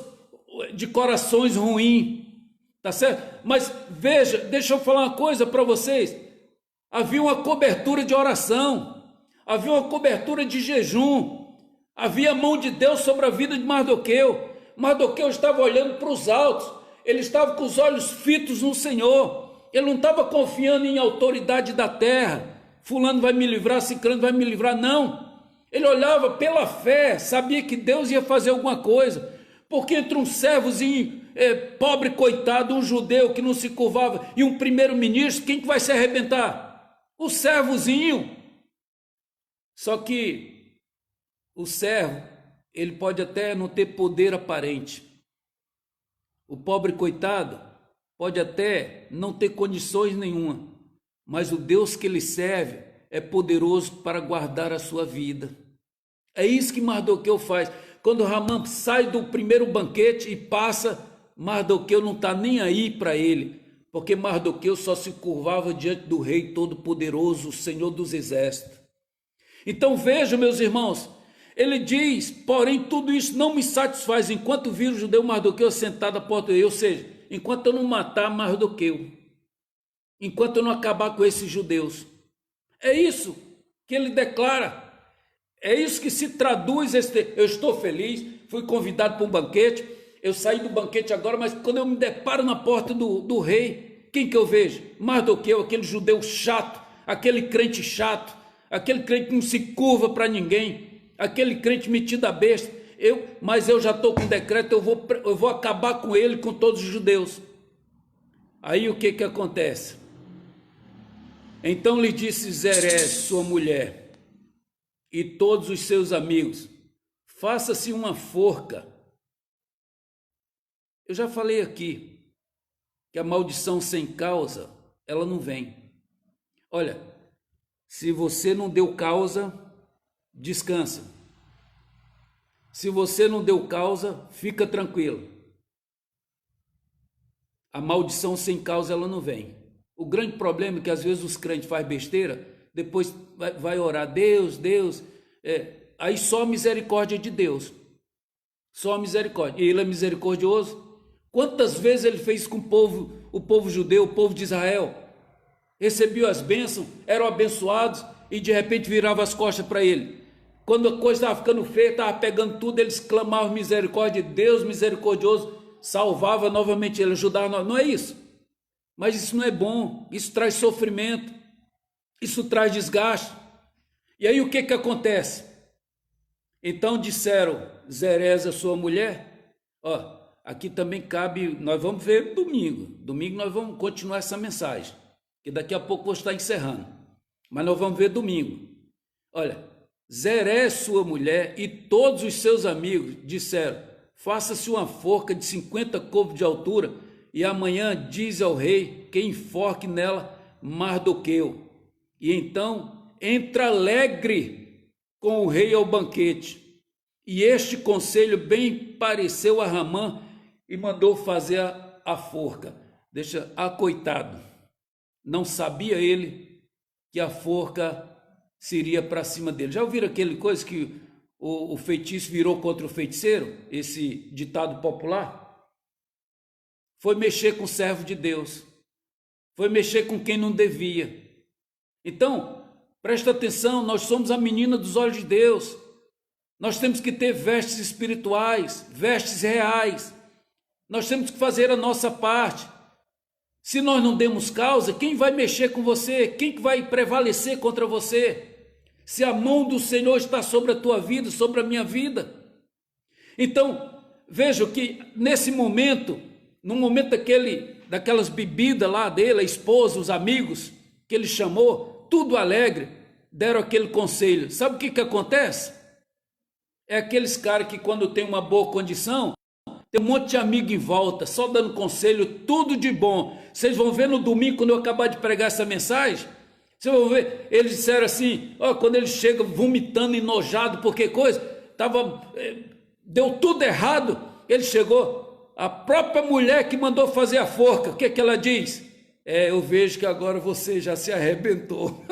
de corações ruins, tá certo? Mas veja, deixa eu falar uma coisa para vocês, havia uma cobertura de oração, havia uma cobertura de jejum, havia a mão de Deus sobre a vida de Mardoqueu. Mardoqueu estava olhando para os altos, ele estava com os olhos fitos no Senhor, ele não estava confiando em autoridade da terra, fulano vai me livrar, ciclano vai me livrar, não. Ele olhava pela fé, sabia que Deus ia fazer alguma coisa, porque entre um servozinho pobre, coitado, um judeu que não se curvava e um primeiro-ministro, quem que vai se arrebentar? O servozinho. Só que o servo, ele pode até não ter poder aparente. O pobre coitado pode até não ter condições nenhuma, mas o Deus que ele serve é poderoso para guardar a sua vida. É isso que Mardoqueu faz. Quando Ramã sai do primeiro banquete e passa, Mardoqueu não está nem aí para ele, porque Mardoqueu só se curvava diante do rei todo-poderoso, o Senhor dos exércitos. Então vejam, meus irmãos, ele diz, porém tudo isso não me satisfaz, enquanto vir o judeu Mardoqueu sentado à porta do rei, ou seja, enquanto eu não matar Mardoqueu, enquanto eu não acabar com esses judeus. É isso que ele declara, é isso que se traduz, eu estou feliz, fui convidado para um banquete, eu saí do banquete agora, mas quando eu me deparo na porta do rei, quem que eu vejo? Mardoqueu, aquele judeu chato, aquele crente chato, aquele crente que não se curva para ninguém, aquele crente metido a besta, mas eu já estou com decreto, eu vou acabar com ele, com todos os judeus. Aí o que que acontece? Então lhe disse Zerés, sua mulher, e todos os seus amigos, faça-se uma forca. Eu já falei aqui que a maldição sem causa, ela não vem. Olha, se você não deu causa, descansa. Se você não deu causa, fica tranquilo. A maldição sem causa, ela não vem. O grande problema é que às vezes os crentes fazem besteira, depois vai orar, Deus, aí só a misericórdia de Deus. Só a misericórdia. E ele é misericordioso. Quantas vezes ele fez com o povo judeu, o povo de Israel? Recebiam as bênçãos, eram abençoados e de repente virava as costas para ele. Quando a coisa estava ficando feia, estava pegando tudo, eles clamavam misericórdia, Deus misericordioso salvava novamente ele, ajudava. Não é isso. Mas isso não é bom, isso traz sofrimento, isso traz desgaste. E aí o que que acontece? Então disseram, Zerés, a sua mulher, aqui também cabe, nós vamos ver domingo nós vamos continuar essa mensagem, que daqui a pouco vou estar encerrando, mas nós vamos ver domingo. Olha, Zerés, sua mulher, e todos os seus amigos disseram, faça-se uma forca de 50 côvados de altura, e amanhã diz ao rei que enforque nela Mardoqueu. E então entra alegre com o rei ao banquete. E este conselho bem pareceu a Ramã e mandou fazer a forca. Coitado, não sabia ele que a forca seria para cima dele. Já ouviram aquele coisa que o feitiço virou contra o feiticeiro? Esse ditado popular? Foi mexer com o servo de Deus, foi mexer com quem não devia. Então, presta atenção, nós somos a menina dos olhos de Deus. Nós temos que ter vestes espirituais, vestes reais. Nós temos que fazer a nossa parte. Se nós não demos causa, quem vai mexer com você? Quem vai prevalecer contra você? Se a mão do Senhor está sobre a tua vida, sobre a minha vida. Então, veja que nesse momento, no momento daquelas bebidas lá dele, a esposa, os amigos que ele chamou, tudo alegre, deram aquele conselho. Sabe o que acontece? É aqueles caras que quando tem uma boa condição, tem um monte de amigo em volta, só dando conselho, tudo de bom. Vocês vão ver no domingo, quando eu acabar de pregar essa mensagem, vocês vão ver, eles disseram assim, quando ele chega vomitando, enojado, porque coisa, deu tudo errado, ele chegou, a própria mulher que mandou fazer a forca, o que ela diz? Eu vejo que agora você já se arrebentou.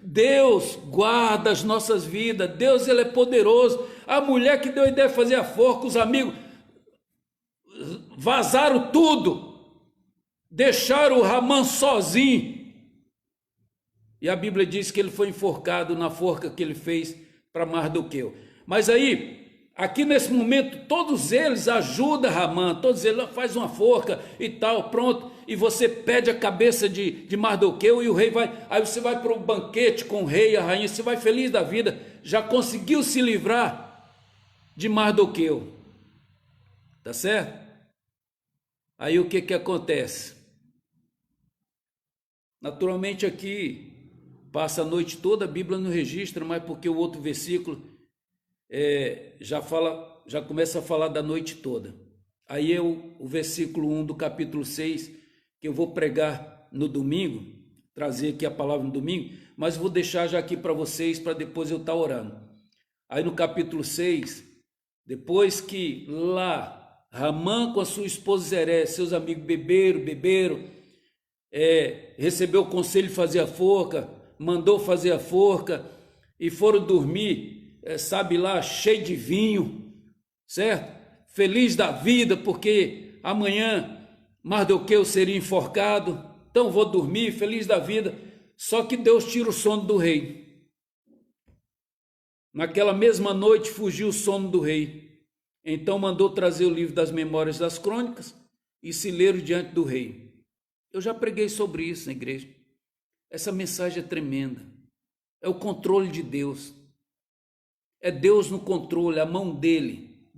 Deus guarda as nossas vidas, Deus ele é poderoso. A mulher que deu a ideia de fazer a forca, os amigos vazaram tudo, deixaram o Ramã sozinho. E a Bíblia diz que ele foi enforcado na forca que ele fez para Mardoqueu. Mas aí, aqui nesse momento, todos eles ajudam Ramã, todos eles fazem uma forca e tal, pronto. E você pede a cabeça de Mardoqueu e o rei vai, aí você vai para o banquete com o rei e a rainha, você vai feliz da vida, já conseguiu se livrar de Mardoqueu, tá certo? Aí o que acontece? Naturalmente aqui, passa a noite toda, a Bíblia não registra, mas porque o outro versículo já começa a falar da noite toda. Aí o versículo 1 do capítulo 6, que eu vou pregar no domingo, trazer aqui a palavra no domingo, mas vou deixar já aqui para vocês, para depois eu estar orando. Aí no capítulo 6, depois que lá Ramã com a sua esposa Zeré, seus amigos beberam, recebeu o conselho de fazer a forca, mandou fazer a forca e foram dormir, sabe lá, cheio de vinho, certo? Feliz da vida, porque amanhã Mardoqueu seria enforcado, então vou dormir, feliz da vida. Só que Deus tira o sono do rei. Naquela mesma noite fugiu o sono do rei. Então mandou trazer o livro das Memórias das Crônicas e se ler diante do rei. Eu já preguei sobre isso na igreja. Essa mensagem é tremenda. É o controle de Deus. É Deus no controle, a mão dele,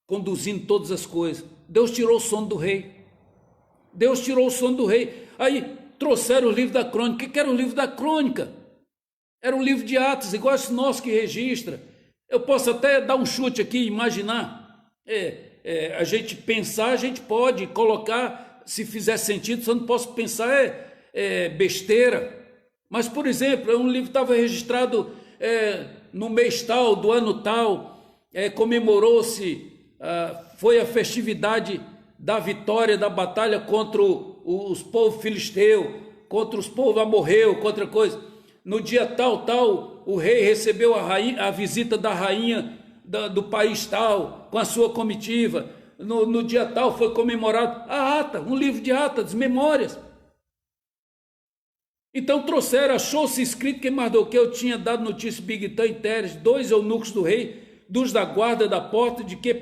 conduzindo todas as coisas. Deus tirou o sono do rei. Deus tirou o sono do rei. Aí trouxeram o livro da crônica. O que era o livro da crônica? Era um livro de Atos, igual esse nosso que registra. Eu posso até dar um chute aqui, imaginar. A gente pensar, a gente pode colocar, se fizer sentido, só não posso pensar besteira. Mas, por exemplo, um livro estava registrado no mês tal, do ano tal, comemorou-se, foi a festividade da vitória da batalha contra os povos filisteus, contra os povos amorreus, contra coisa. No dia tal, o rei recebeu a visita da rainha do país tal, com a sua comitiva. No dia tal foi comemorado a ata, um livro de atas, memórias. Então trouxeram, achou-se escrito que Mardoqueu tinha dado notícia Bigtã e Teres, 2 eunucos do rei, dos da guarda da porta, de que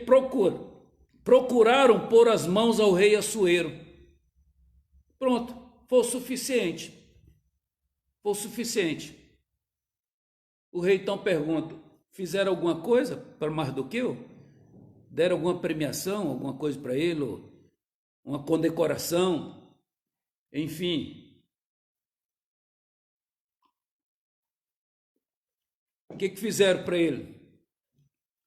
procuraram pôr as mãos ao rei Assuero. Pronto, foi o suficiente. Foi o suficiente. O rei então pergunta, fizeram alguma coisa para Mardoqueu? Deram alguma premiação, alguma coisa para ele? Ou uma condecoração? Enfim. O que fizeram para ele?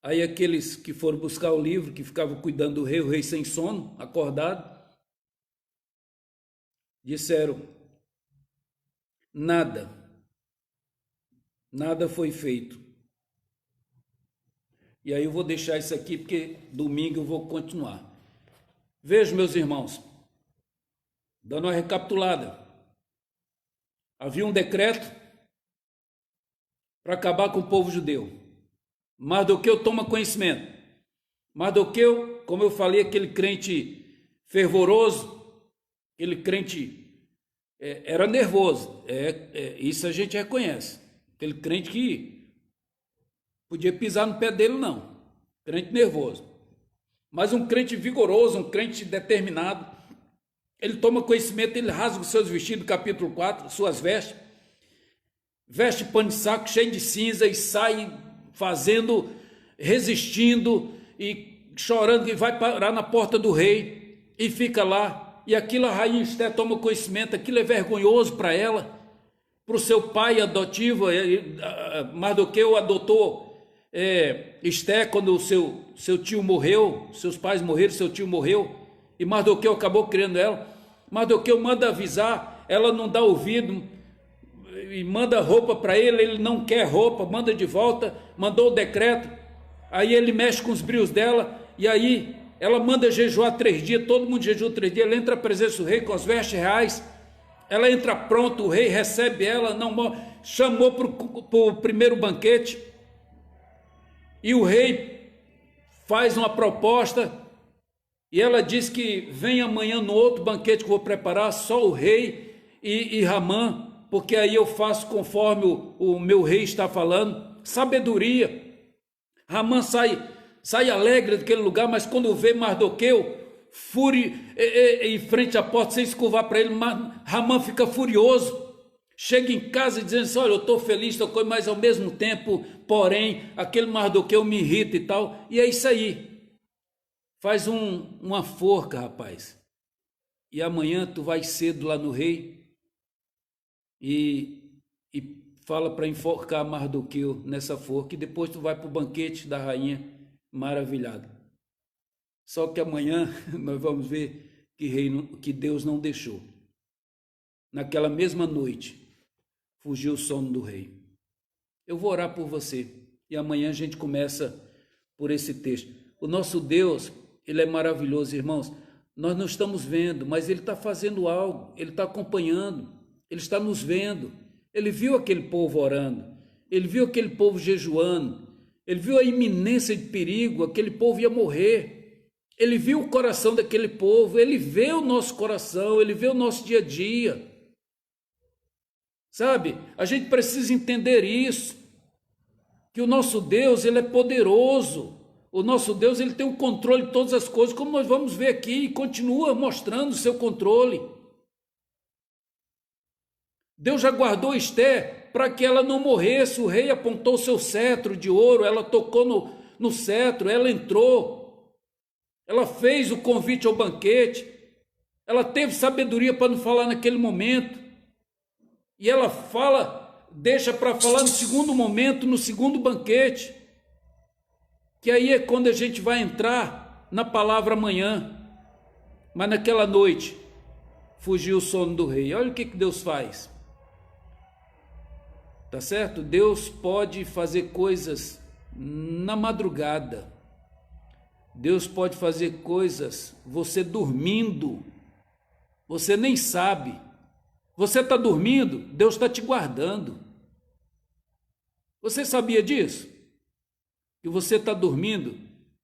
Aí aqueles que foram buscar o livro, que ficavam cuidando do rei, o rei sem sono, acordado, disseram, nada foi feito. E aí eu vou deixar isso aqui, porque domingo eu vou continuar. Vejam, meus irmãos, dando uma recapitulada, havia um decreto para acabar com o povo judeu. Mardoqueu toma conhecimento. Mardoqueu, como eu falei, aquele crente fervoroso, aquele crente era nervoso, isso a gente reconhece. Aquele crente que podia pisar no pé dele, não. Crente nervoso. Mas um crente vigoroso, um crente determinado, ele toma conhecimento, ele rasga os seus vestidos, capítulo 4, suas vestes, veste pano de saco cheio de cinza e sai fazendo, resistindo e chorando, que vai parar na porta do rei e fica lá. E aquilo a rainha Esté toma conhecimento, aquilo é vergonhoso para ela, para o seu pai adotivo. Mardoqueu adotou Esté quando o seu tio morreu, seus pais morreram, seu tio morreu, e Mardoqueu acabou criando ela. Mardoqueu manda avisar, ela não dá ouvido, e manda roupa para ele, ele não quer roupa, manda de volta, mandou o decreto, aí ele mexe com os brios dela, e aí ela manda jejuar 3 dias, todo mundo jejua 3 dias, ela entra à presença do rei com as vestes reais, ela entra pronta, o rei recebe ela, chamou para o primeiro banquete, e o rei faz uma proposta, e ela diz que vem amanhã no outro banquete que eu vou preparar, só o rei e Ramã, porque aí eu faço conforme o meu rei está falando. Sabedoria. Ramã sai alegre daquele lugar, mas quando vê Mardoqueu em frente à porta, sem se curvar para ele, Ramã fica furioso. Chega em casa dizendo assim: olha, eu estou feliz, mas ao mesmo tempo, porém, aquele Mardoqueu me irrita e tal. E é isso aí. Faz uma forca, rapaz. E amanhã tu vai cedo lá no rei e fala para enforcar Mardoqueu nessa forca, e depois tu vai para o banquete da rainha maravilhada. Só que amanhã nós vamos ver que Deus não deixou. Naquela mesma noite, fugiu o sono do rei. Eu vou orar por você, e amanhã a gente começa por esse texto. O nosso Deus, ele é maravilhoso, irmãos. Nós não estamos vendo, mas ele está fazendo algo, ele está acompanhando, ele está nos vendo. Ele viu aquele povo orando, ele viu aquele povo jejuando, ele viu a iminência de perigo, aquele povo ia morrer. Ele viu o coração daquele povo, ele vê o nosso coração, ele vê o nosso dia a dia. Sabe, a gente precisa entender isso, que o nosso Deus, ele é poderoso. O nosso Deus, ele tem o controle de todas as coisas, como nós vamos ver aqui, e continua mostrando o seu controle. Deus já guardou Esté para que ela não morresse. O rei apontou seu cetro de ouro, ela tocou no cetro, ela entrou, ela fez o convite ao banquete, ela teve sabedoria para não falar naquele momento, e ela deixa para falar no segundo momento, no segundo banquete, que aí é quando a gente vai entrar na palavra amanhã. Mas naquela noite fugiu o sono do rei. Olha o que Deus faz. Tá certo? Deus pode fazer coisas na madrugada. Deus pode fazer coisas você dormindo. Você nem sabe. Você está dormindo, Deus está te guardando. Você sabia disso? Que você está dormindo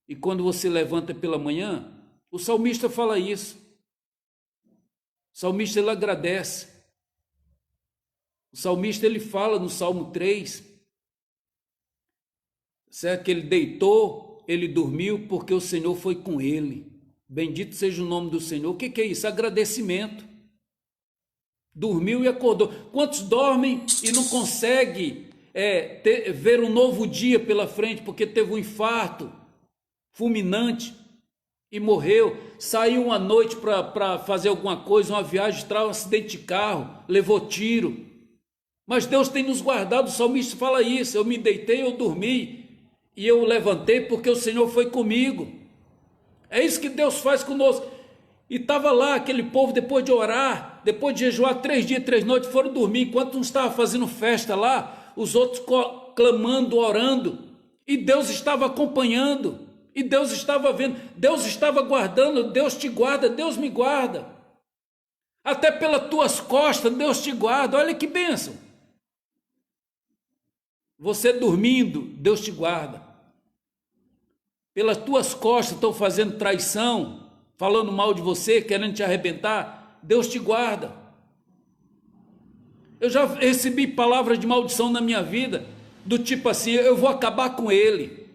e quando você levanta pela manhã, o salmista fala isso. O salmista, ele agradece. O salmista, ele fala no Salmo 3, certo? Que ele deitou, ele dormiu porque o Senhor foi com ele. Bendito seja o nome do Senhor. O que é isso? Agradecimento. Dormiu e acordou. Quantos dormem e não conseguem ver um novo dia pela frente porque teve um infarto fulminante e morreu? Saiu uma noite para fazer alguma coisa, uma viagem, traz um acidente de carro, levou tiro. Mas Deus tem nos guardado. O salmista fala isso: eu me deitei, eu dormi e eu levantei porque o Senhor foi comigo. É isso que Deus faz conosco. E estava lá aquele povo, depois de orar, depois de jejuar 3 dias e 3 noites, foram dormir. Enquanto uns estavam fazendo festa lá, os outros clamando, orando. E Deus estava acompanhando. E Deus estava vendo. Deus estava guardando. Deus te guarda, Deus me guarda. Até pelas tuas costas, Deus te guarda. Olha que bênção. Você dormindo, Deus te guarda. Pelas tuas costas estão fazendo traição, falando mal de você, querendo te arrebentar, Deus te guarda. Eu já recebi palavras de maldição na minha vida, do tipo assim, eu vou acabar com ele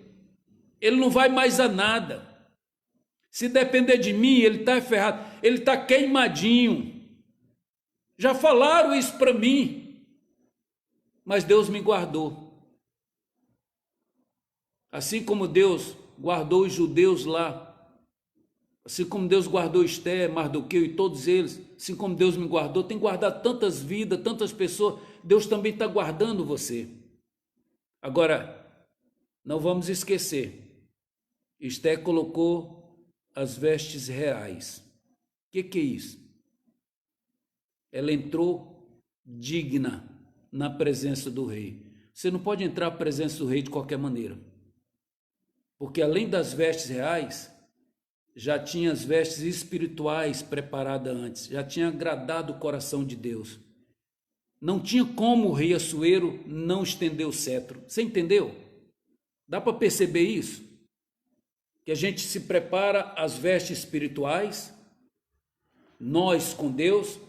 não vai mais a nada. Se depender de mim, ele está ferrado, ele está queimadinho. Já falaram isso para mim, mas Deus me guardou. Assim como Deus guardou os judeus lá, assim como Deus guardou Esther, Mardoqueu e todos eles, assim como Deus me guardou, tem guardado tantas vidas, tantas pessoas, Deus também está guardando você. Agora, não vamos esquecer, Esther colocou as vestes reais. O que é isso? Ela entrou digna na presença do rei. Você não pode entrar na presença do rei de qualquer maneira, porque além das vestes reais, já tinha as vestes espirituais preparadas antes, já tinha agradado o coração de Deus. Não tinha como o rei Assuero não estender o cetro. Você entendeu? Dá para perceber isso? Que a gente se prepara as vestes espirituais, nós com Deus,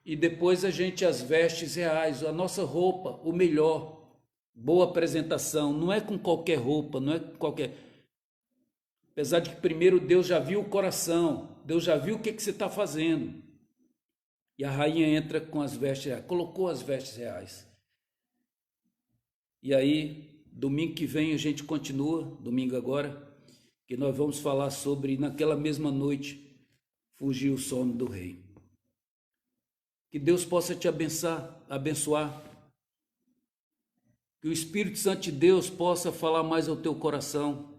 e depois a gente as vestes reais, a nossa roupa, o melhor, boa apresentação, não é com qualquer roupa, não é com qualquer... Apesar de que primeiro Deus já viu o coração, Deus já viu o que você está fazendo. E a rainha entra com as vestes reais, colocou as vestes reais. E aí, domingo que vem a gente continua, domingo agora, que nós vamos falar sobre, naquela mesma noite, fugir o sono do rei. Que Deus possa te abençoar. Que o Espírito Santo de Deus possa falar mais ao teu coração.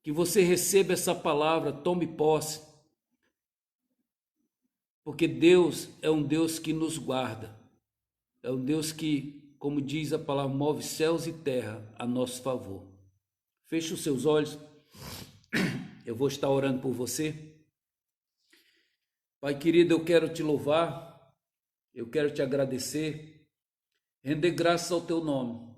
Que você receba essa palavra, tome posse. Porque Deus é um Deus que nos guarda. É um Deus que, como diz a palavra, move céus e terra a nosso favor. Feche os seus olhos. Eu vou estar orando por você. Pai querido, eu quero te louvar. Eu quero te agradecer. Render graças ao teu nome.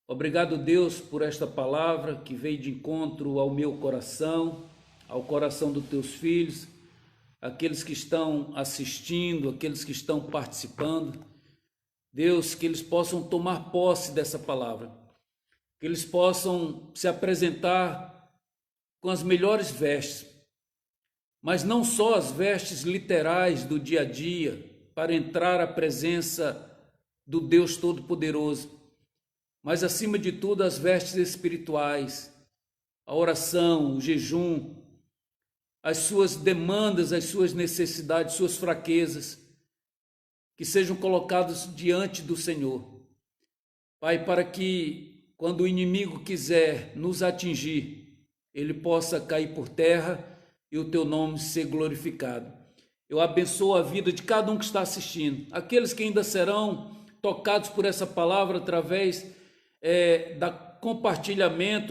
Obrigado, Deus, por esta palavra que veio de encontro ao meu coração, ao coração dos teus filhos, aqueles que estão assistindo, aqueles que estão participando. Deus, que eles possam tomar posse dessa palavra, que eles possam se apresentar com as melhores vestes, mas não só as vestes literais do dia a dia, para entrar à presença do Deus Todo-Poderoso, mas acima de tudo as vestes espirituais, a oração, o jejum, as suas demandas, as suas necessidades, suas fraquezas, que sejam colocados diante do Senhor. Pai, para que quando o inimigo quiser nos atingir, ele possa cair por terra e o teu nome ser glorificado. Eu abençoo a vida de cada um que está assistindo, aqueles que ainda serão tocados por essa palavra através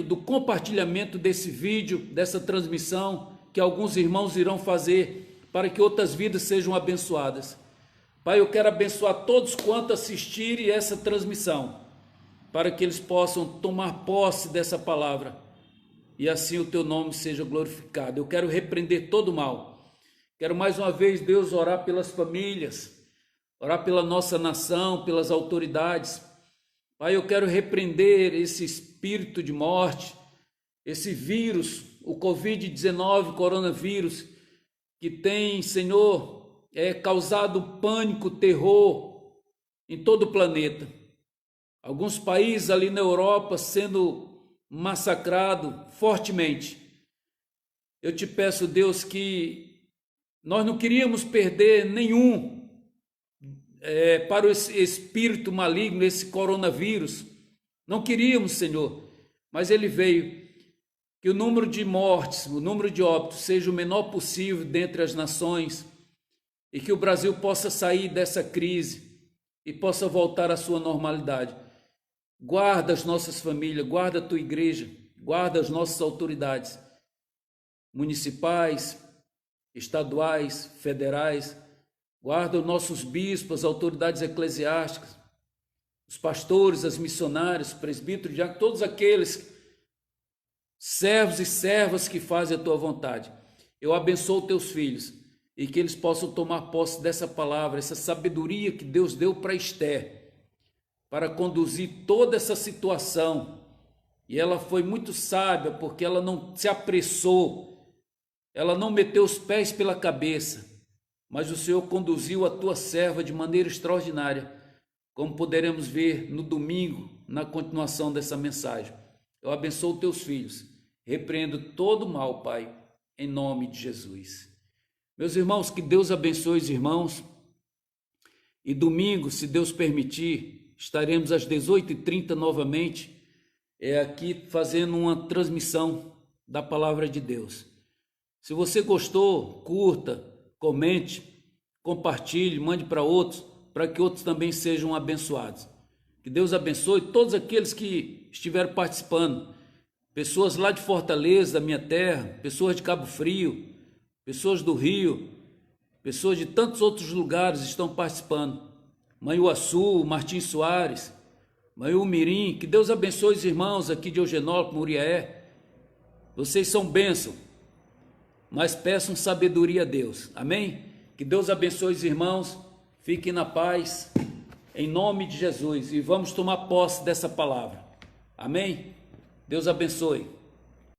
do compartilhamento desse vídeo, dessa transmissão, que alguns irmãos irão fazer para que outras vidas sejam abençoadas. Pai, eu quero abençoar todos quanto assistirem essa transmissão, para que eles possam tomar posse dessa palavra e assim o teu nome seja glorificado. Eu quero repreender todo o mal. Quero mais uma vez, Deus, orar pelas famílias, orar pela nossa nação, pelas autoridades. Pai, eu quero repreender esse espírito de morte, esse vírus, o Covid-19, coronavírus, que tem, Senhor, causado pânico, terror em todo o planeta. Alguns países ali na Europa sendo massacrados fortemente. Eu te peço, Deus, que nós não queríamos perder nenhum para esse espírito maligno, esse coronavírus. Não queríamos, Senhor, mas ele veio. Que o número de mortes, o número de óbitos seja o menor possível dentre as nações e que o Brasil possa sair dessa crise e possa voltar à sua normalidade. Guarda as nossas famílias, guarda a tua igreja, guarda as nossas autoridades municipais, estaduais, federais, guarda os nossos bispos, as autoridades eclesiásticas, os pastores, as missionárias, os presbíteros, já todos aqueles servos e servas que fazem a tua vontade. Eu abençoo teus filhos e que eles possam tomar posse dessa palavra, essa sabedoria que Deus deu para Esther, para conduzir toda essa situação. E ela foi muito sábia, porque ela não se apressou, ela não meteu os pés pela cabeça, mas o Senhor conduziu a tua serva de maneira extraordinária, como poderemos ver no domingo, na continuação dessa mensagem. Eu abençoo teus filhos, repreendo todo o mal, Pai, em nome de Jesus. Meus irmãos, que Deus abençoe os irmãos, e domingo, se Deus permitir, estaremos às 18h30 novamente, aqui fazendo uma transmissão da palavra de Deus. Se você gostou, curta, comente, compartilhe, mande para outros, para que outros também sejam abençoados. Que Deus abençoe todos aqueles que estiveram participando, pessoas lá de Fortaleza, da minha terra, pessoas de Cabo Frio, pessoas do Rio, pessoas de tantos outros lugares estão participando. Manhuaçu, Martins Soares, Manhumirim, que Deus abençoe os irmãos aqui de Eugenópolis, Muriaé. Vocês são bênção, mas peçam sabedoria a Deus. Amém? Que Deus abençoe os irmãos, fiquem na paz, em nome de Jesus, e vamos tomar posse dessa palavra. Amém? Deus abençoe.